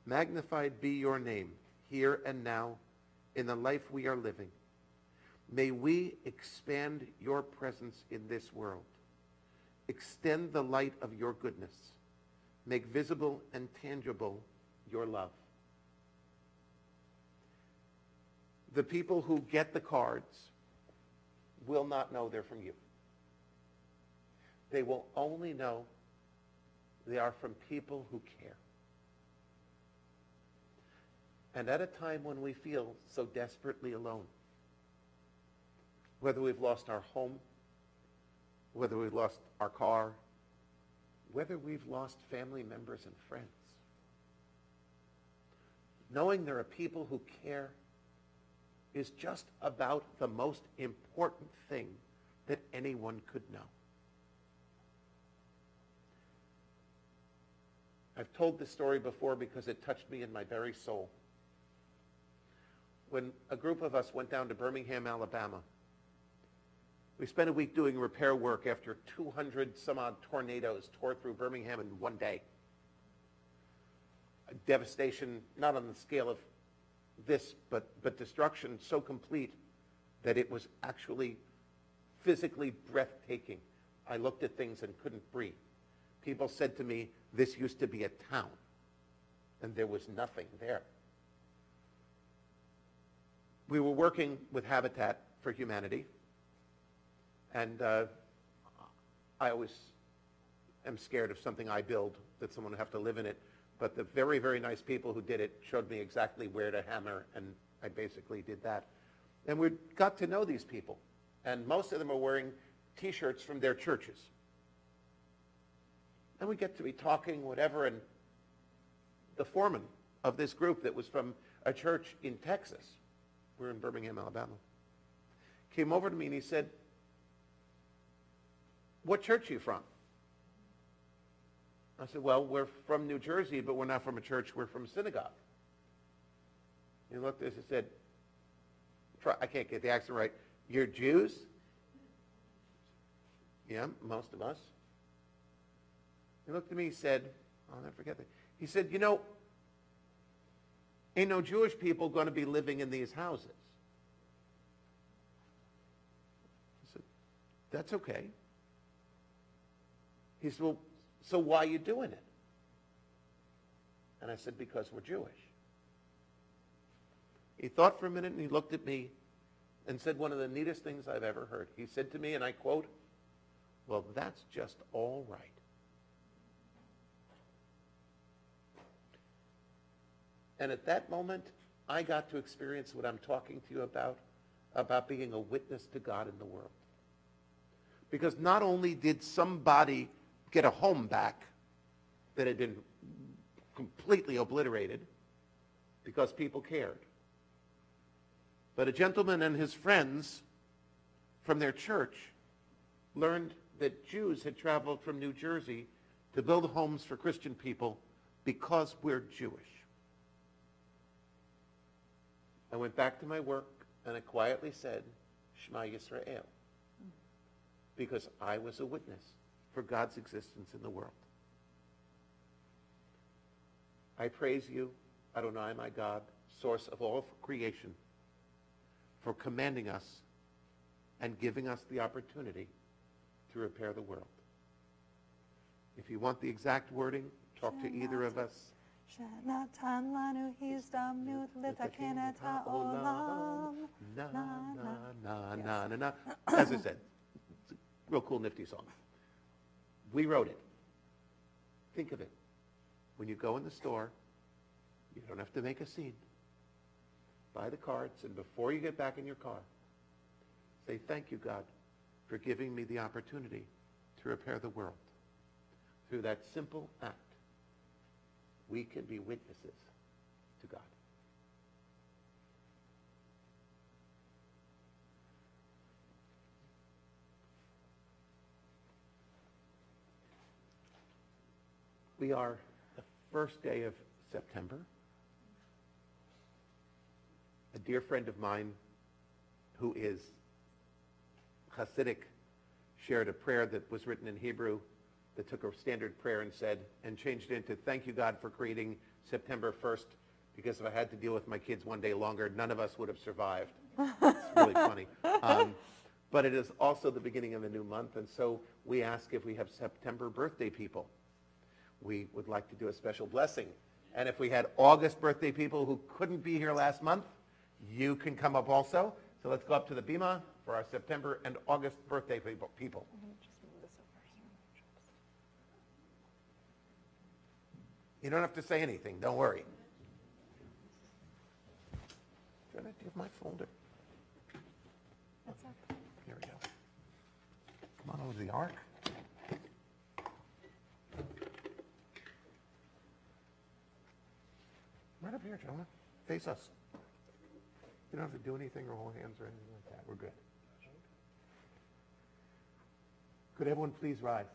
magnified be your name, here and now, in the life we are living. May we expand your presence in this world. Extend the light of your goodness. Make visible and tangible your love. The people who get the cards will not know they're from you. They will only know they are from people who care. And at a time when we feel so desperately alone, whether we've lost our home, whether we've lost our car, whether we've lost family members and friends, knowing there are people who care is just about the most important thing that anyone could know. I've told this story before because it touched me in my very soul. When a group of us went down to Birmingham, Alabama, we spent a week doing repair work after 200 some odd tornadoes tore through Birmingham in one day. A devastation, not on the scale of this, but destruction so complete that it was actually physically breathtaking. I looked at things and couldn't breathe. People said to me, this used to be a town, and there was nothing there. We were working with Habitat for Humanity, and I always am scared of something I build that someone would have to live in it. But the very, very nice people who did it showed me exactly where to hammer, and I basically did that. And we got to know these people, and most of them are wearing T-shirts from their churches. And we get to be talking, whatever, and the foreman of this group that was from a church in Texas, we're in Birmingham, Alabama, came over to me and he said, "What church are you from?" I said, "Well, we're from New Jersey, but we're not from a church, we're from a synagogue." He looked at us and said, I can't get the accent right, "You're Jews?" "Yeah, most of us." He looked at me, he said, I'll never forget that. He said, "You know, ain't no Jewish people going to be living in these houses." I said, "That's okay." He said, "Well, so why are you doing it?" And I said, "Because we're Jewish." He thought for a minute and he looked at me and said one of the neatest things I've ever heard. He said to me, and I quote, "Well, that's just all right." And at that moment, I got to experience what I'm talking to you about being a witness to God in the world. Because not only did somebody get a home back that had been completely obliterated because people cared, but a gentleman and his friends from their church learned that Jews had traveled from New Jersey to build homes for Christian people because we're Jewish. I went back to my work and I quietly said, "Shema Yisrael," because I was a witness for God's existence in the world. I praise you, Adonai, my God, source of all creation, for commanding us and giving us the opportunity to repair the world. If you want the exact wording, talk to either of us. שנתן לנו הזדמנות לתקן את העולם. Na, na, na, na, na. As I said, it's a real cool, nifty song. We wrote it. Think of it. When you go in the store, you don't have to make a scene. Buy the cards, and before you get back in your car, say, "Thank you, God, for giving me the opportunity to repair the world." Through that simple act, we can be witnesses to God. We are the first day of September. A dear friend of mine who is Hasidic shared a prayer that was written in Hebrew that took a standard prayer and changed it into, "Thank you, God, for creating September 1st, because if I had to deal with my kids one day longer, none of us would have survived." It's really funny. But it is also the beginning of a new month, and so we ask if we have September birthday people. We would like to do a special blessing. And if we had August birthday people who couldn't be here last month, you can come up also. So let's go up to the Bima for our September and August birthday people. You don't have to say anything. Don't worry. Should I give my folder? It's up. Here we go. Come on over to the ark. Right up here, gentlemen. Face us. You don't have to do anything or hold hands or anything like that. We're good. Could everyone please rise?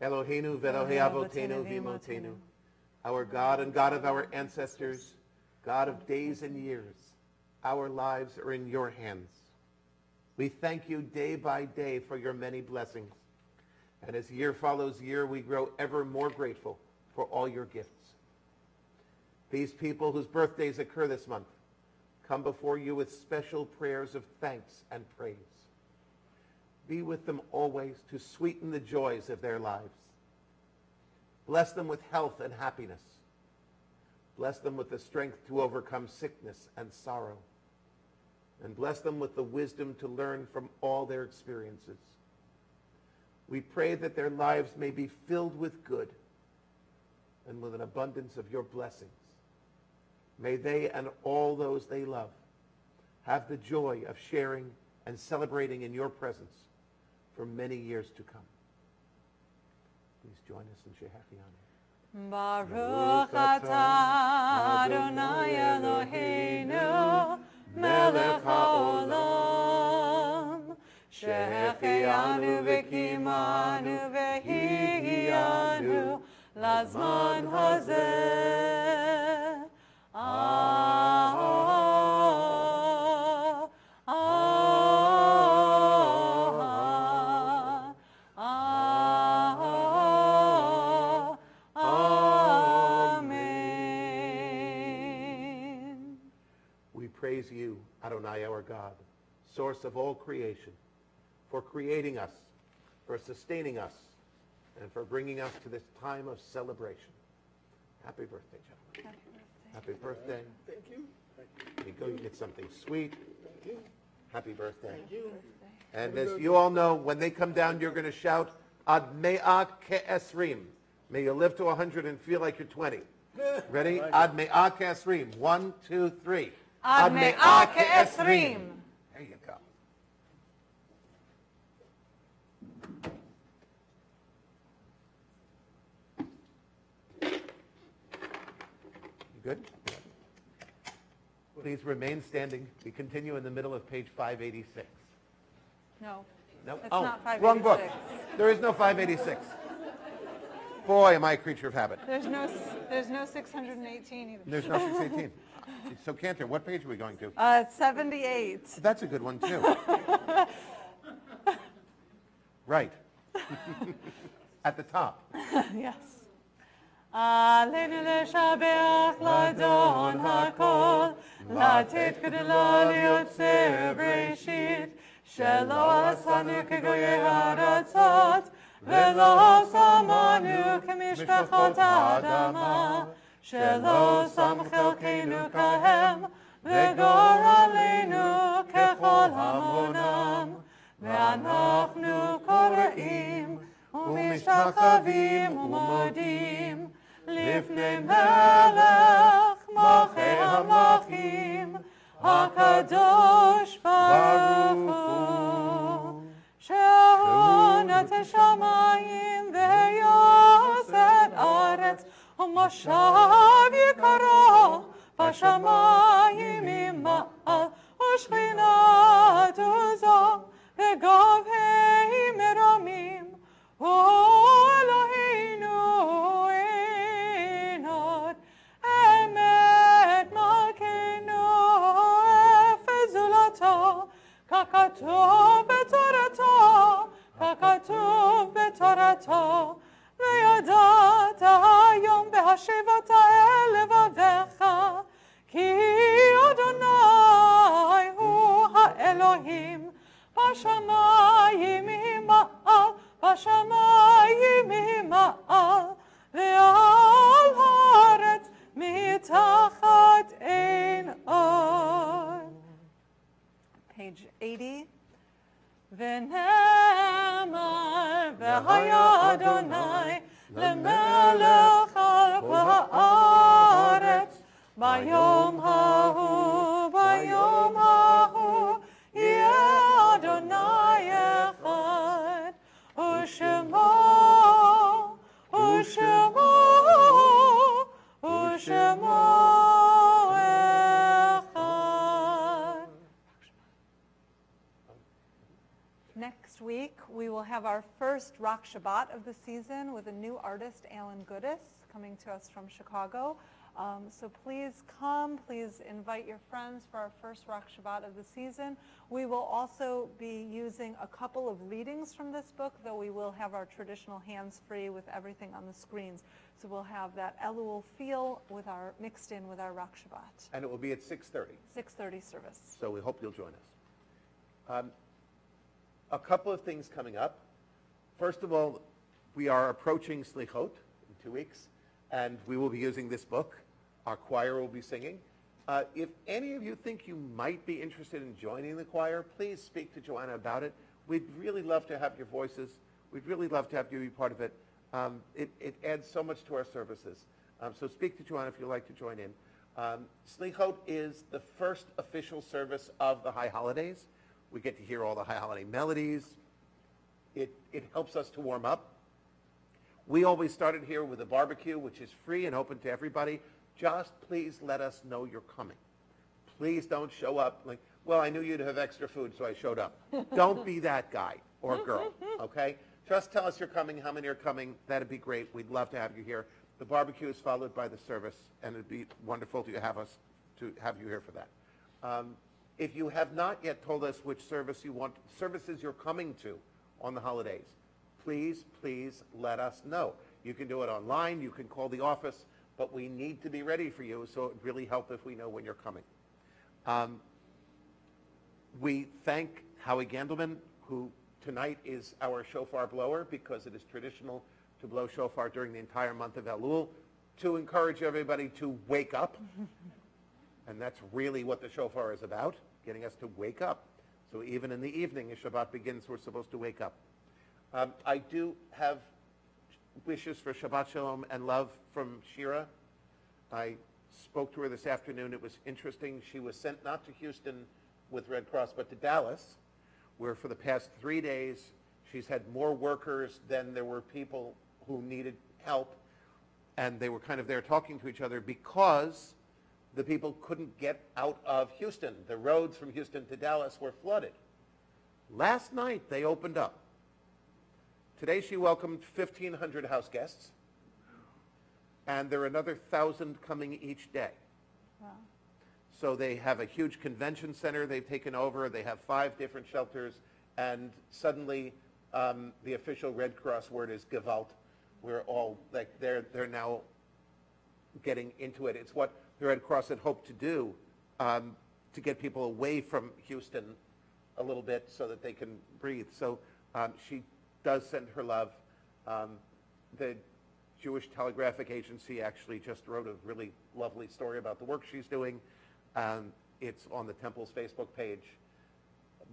Eloheinu v'Elohei Avotenu v'Imotenu, our God and God of our ancestors, God of days and years, our lives are in your hands. We thank you day by day for your many blessings. And as year follows year, we grow ever more grateful for all your gifts. These people whose birthdays occur this month come before you with special prayers of thanks and praise. Be with them always to sweeten the joys of their lives. Bless them with health and happiness. Bless them with the strength to overcome sickness and sorrow. And bless them with the wisdom to learn from all their experiences. We pray that their lives may be filled with good and with an abundance of your blessings. May they and all those they love have the joy of sharing and celebrating in your presence for many years to come. Please join us in Shehechianu. Baruch atah Adonai Eloheinu melech haolam shehechianu v'kimanu v'higianu lazman hazeh. We praise you, Adonai, our God, source of all creation, for creating us, for sustaining us, and for bringing us to this time of celebration. Happy birthday, gentlemen. Happy birthday. Thank you. Here you go, you get something sweet. Thank you. Happy birthday. Thank you. And as you all know, when they come down, you're going to shout, Ad me'a ke'esrim. May you live to 100 and feel like you're 20. Ready? Ad me'a ke'esrim. 1, 2, 3. Ad me'a ke'esrim. There you go. You good? Please remain standing. We continue in the middle of page 586. No, No? it's Oh, not wrong book. 586. There is no 586. Boy, am I a creature of habit. There's no 618 either. There's no 618. So, Cantor, what page are we going to? 78. That's a good one, too. Right. At the top. Yes. עלינו לשבח לאדון הכל, לתת גדולה ליוצר בראשית, שלא עשנו כגויי הארצות, ולא שמנו כמשפחות האדמה, שלא שם חלקנו כהם, וגורלנו ככל המונם, ואנחנו קוראים ומשתחווים ומודים לפני מלך מלכי המלכים הקדוש ברוך הוא שעונת השמיים ויוסד ארץ ומושב יקרו בשמיים ממעל ושכינת עוזו וגבהי מרומים Eloheinu enod emet malkeinu efezulato kakatuv betorato וידעת היום בהשיבת אל לבביך כי אדוני הוא האלוהים בשמיים ממעל בשמיים ממעל ועל הארץ מתחת אין עוד. Page 80. ונאמר והיה אדוני למלך על כל הארץ ביום ההוא יהיה אדוני אחד ושמו Next week, we will have our first Rock Shabbat of the season with a new artist, Alan Goodis, coming to us from Chicago. So please come, please invite your friends for our first Rock Shabbat of the season. We will also be using a couple of readings from this book, though we will have our traditional hands-free with everything on the screens. So we'll have that Elul feel with our mixed in with our Rock Shabbat. And it will be at 6:30. 6:30 service. So we hope you'll join us. A couple of things coming up. First of all, we are approaching Slichot in 2 weeks, and we will be using this book. Our choir will be singing. If any of you think you might be interested in joining the choir, please speak to Joanna about it. We'd really love to have your voices. We'd really love to have you be part of it. It adds so much to our services. So speak to Joanna if you'd like to join in. Slichot is the first official service of the High Holidays. We get to hear all the High Holiday melodies. It helps us to warm up. We always started here with a barbecue, which is free and open to everybody. Just please let us know you're coming. Please don't show up like, well, I knew you'd have extra food, so I showed up. Don't be that guy or girl, okay? Just tell us you're coming, how many are coming. That'd be great. We'd love to have you here. The barbecue is followed by the service, and it'd be wonderful to have you here for that. If you have not yet told us which services you're coming to on the holidays, please let us know. You can do it online, you can call the office, but we need to be ready for you, so it would really help if we know when you're coming. We thank Howie Gandelman, who tonight is our shofar blower, because it is traditional to blow shofar during the entire month of Elul, to encourage everybody to wake up. And that's really what the shofar is about, getting us to wake up. So even in the evening, as Shabbat begins, we're supposed to wake up. I do have wishes for Shabbat Shalom and love from Shira. I spoke to her this afternoon. It was interesting. She was sent not to Houston with Red Cross, but to Dallas, where for the past 3 days, she's had more workers than there were people who needed help. And they were kind of there talking to each other because the people couldn't get out of Houston. The roads from Houston to Dallas were flooded. Last night, they opened up. Today, she welcomed 1,500 house guests, and there are another 1,000 coming each day. Wow. So they have a huge convention center they've taken over. They have 5 different shelters, and suddenly the official Red Cross word is Gewalt. We're all, like, they're now getting into it. It's what the Red Cross had hoped to do, to get people away from Houston a little bit so that they can breathe. So she does send her love. The Jewish Telegraphic Agency actually just wrote a really lovely story about the work she's doing. It's on the Temple's Facebook page.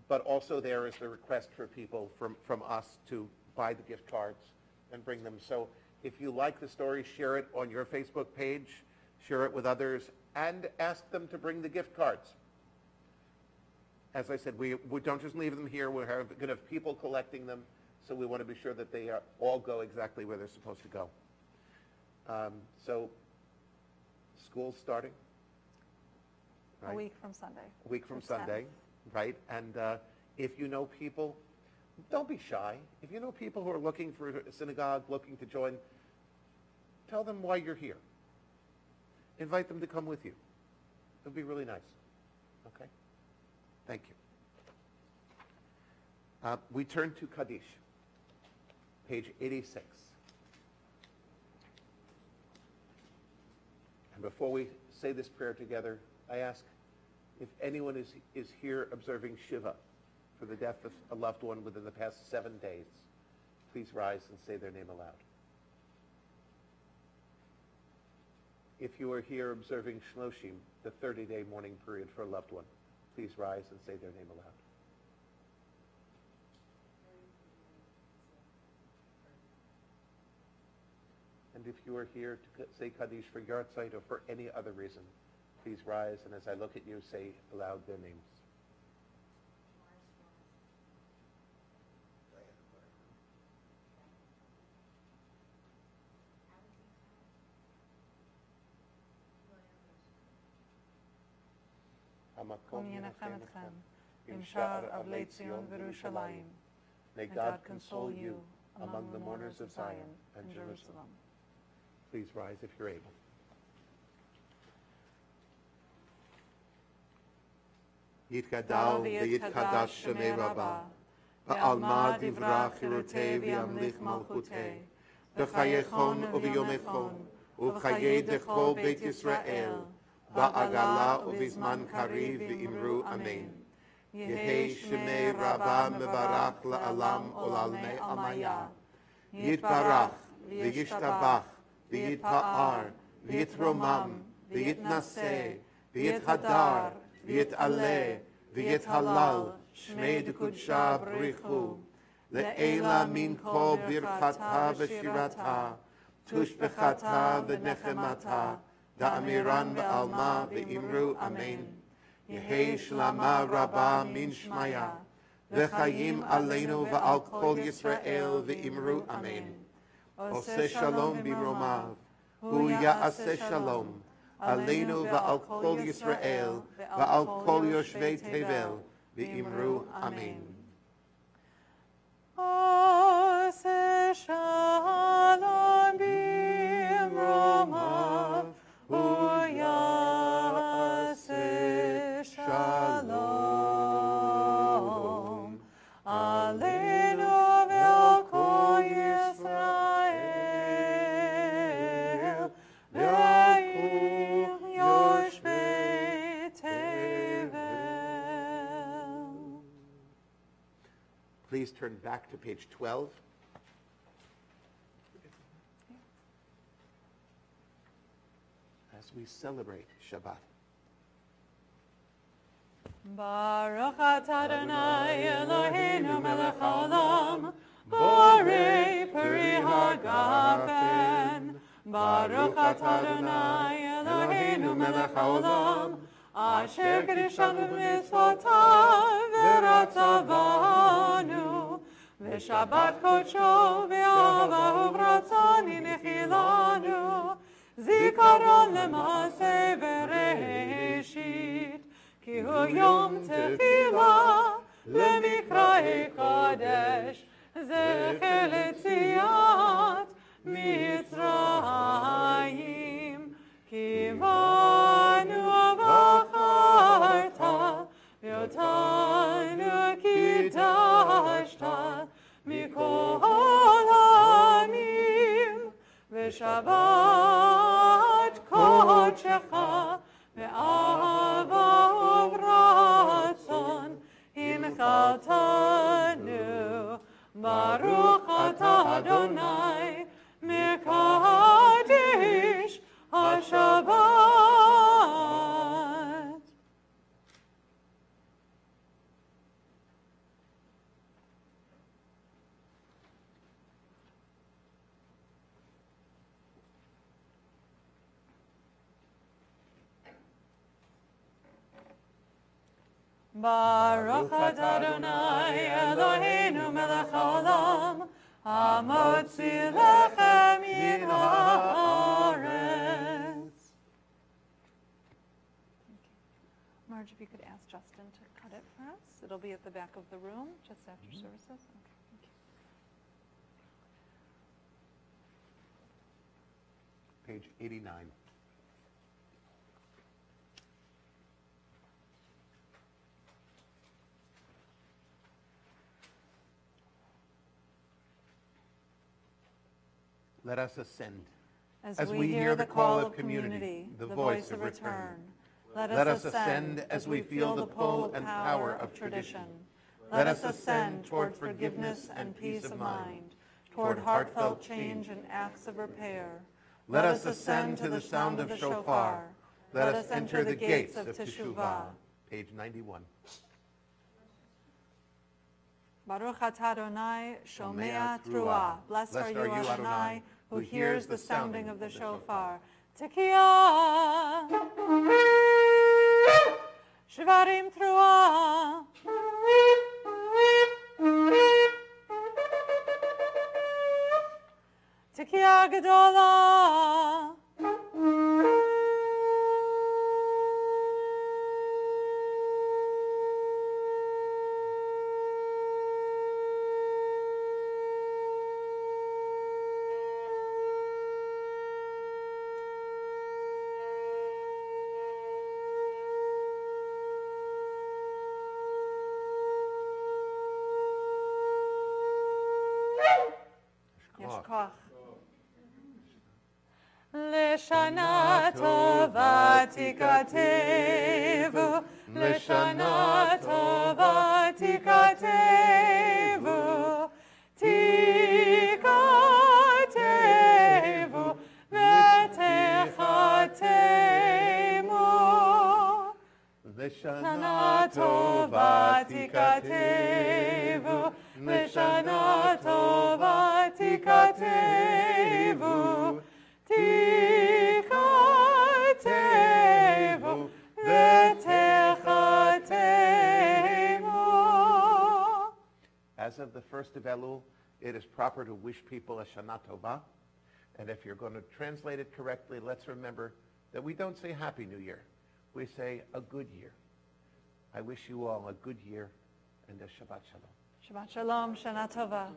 But also there is the request for people from us to buy the gift cards and bring them. So if you like the story, share it on your Facebook page, share it with others, and ask them to bring the gift cards. As I said, we don't just leave them here. We're going to have people collecting them, so we want to be sure that they all go exactly where they're supposed to go. So school's starting. Right? A week from Sunday. A week from The Sunday, 10th. right? And if you know people, don't be shy. If you know people who are looking for a synagogue, looking to join, tell them why you're here. Invite them to come with you. It'll be really nice. Okay? Thank you. We turn to Kaddish, page 86. And before we say this prayer together, I ask if anyone is here observing Shiva for the death of a loved one within the past 7 days, please rise and say their name aloud. If you are here observing Shloshim, the 30-day mourning period for a loved one, please rise and say their name aloud. And if you are here to say Kaddish for Yartzeit or for any other reason, please rise, and as I look at you, say aloud their names. Kom Yenachem Etchem, Im Shar Avlei Tzion v'Yerushalayim, May God console you among the mourners of Zion and Jerusalem. Please rise if you're able. Yitgadal v'yitchadash shemei Rabbah, ba'alma divrach hirutei v'yamlich malchutei, b'chayechon u'v'yomechon, u'chayei dechol Beit Yisrael, ba'agala u'vizman kariv v'imru amen. Yehei shemei Rabbah mevarach la'alam olalmei amaya. Yitbarach v'yishtabach v'yitpa'ar v'yitromam v'yitnaseh v'yithadar v'yit'aleh v'yithalal shmei d'kudsha b'richu le'ela min kol birchata v'shirata tushbechata v'nechemata da'amiran ba'alma v'imru amen. Yehei shlama Rabbah min shmaya v'chayim aleinu v'al kol Yisrael v'imru amen. Oseh shalom b'mromav hu ya'aseh shalom aleinu v'al kol Yisrael v'al kol yoshvei tevel v'imru amen. Oseh shalom b'mromav hu ya'aseh shalom aleinu v'al kol Yisrael v'al yoshvei tevel. Please turn back to page 12. As we celebrate Shabbat. Baruch atah Adonai Eloheinu melech haolam, borei peri hagafen. Baruch atah Adonai Eloheinu melech haolam, asher kedishanu b'mitzvotav v'ratzavanu, v'shabbat kodsho v'ahavahu v'ratzoni nechilanu, zikaron lema'aseh v'reshit. Ki hu yom tefillah lemikra'ei kodesh, zecher letziat Mitzrayim. Ki banu v'acharta v'otanu kiddashta mikol ha'amim, v'shabbat kodshecha ve'ahava uvratzon hinchaltanu. Baruch atah Adonai mekadesh haShabbat. Baruch atah Adonai Eloheinu melech haolam, hamotzi lechem min haaretz. Marge, if you could ask Justin to cut it for us. It'll be at the back of the room, just after services. Okay, thank you. Page 89. Let us ascend. As we hear the call of community, the voice of return, let us ascend as we feel the pull and power of tradition. Let us ascend toward forgiveness and peace of mind, toward heartfelt change and acts of repair. Let us ascend to the sound of shofar. Let us enter the gates of teshuvah. Page 91. Baruch atah Adonai shomea truah. Blessed are you, Adonai, who hears the sounding of the shofar. Tekiah, shvarim truah. Tekiah gedolah. koach. L'shana tova tikatevu, l'shana tova tikatevu, tikatevu, v'techatemu. L'shana tova tikatevu, l'shana tova tikatevu, tikatevu, v'techatemu. As of the 1st of Elul, it is proper to wish people a Shana Tova. And if you're going to translate it correctly, let's remember that we don't say Happy New Year. We say a good year. I wish you all a good year and a Shabbat Shalom. Shabbat Shalom, Shana Tova.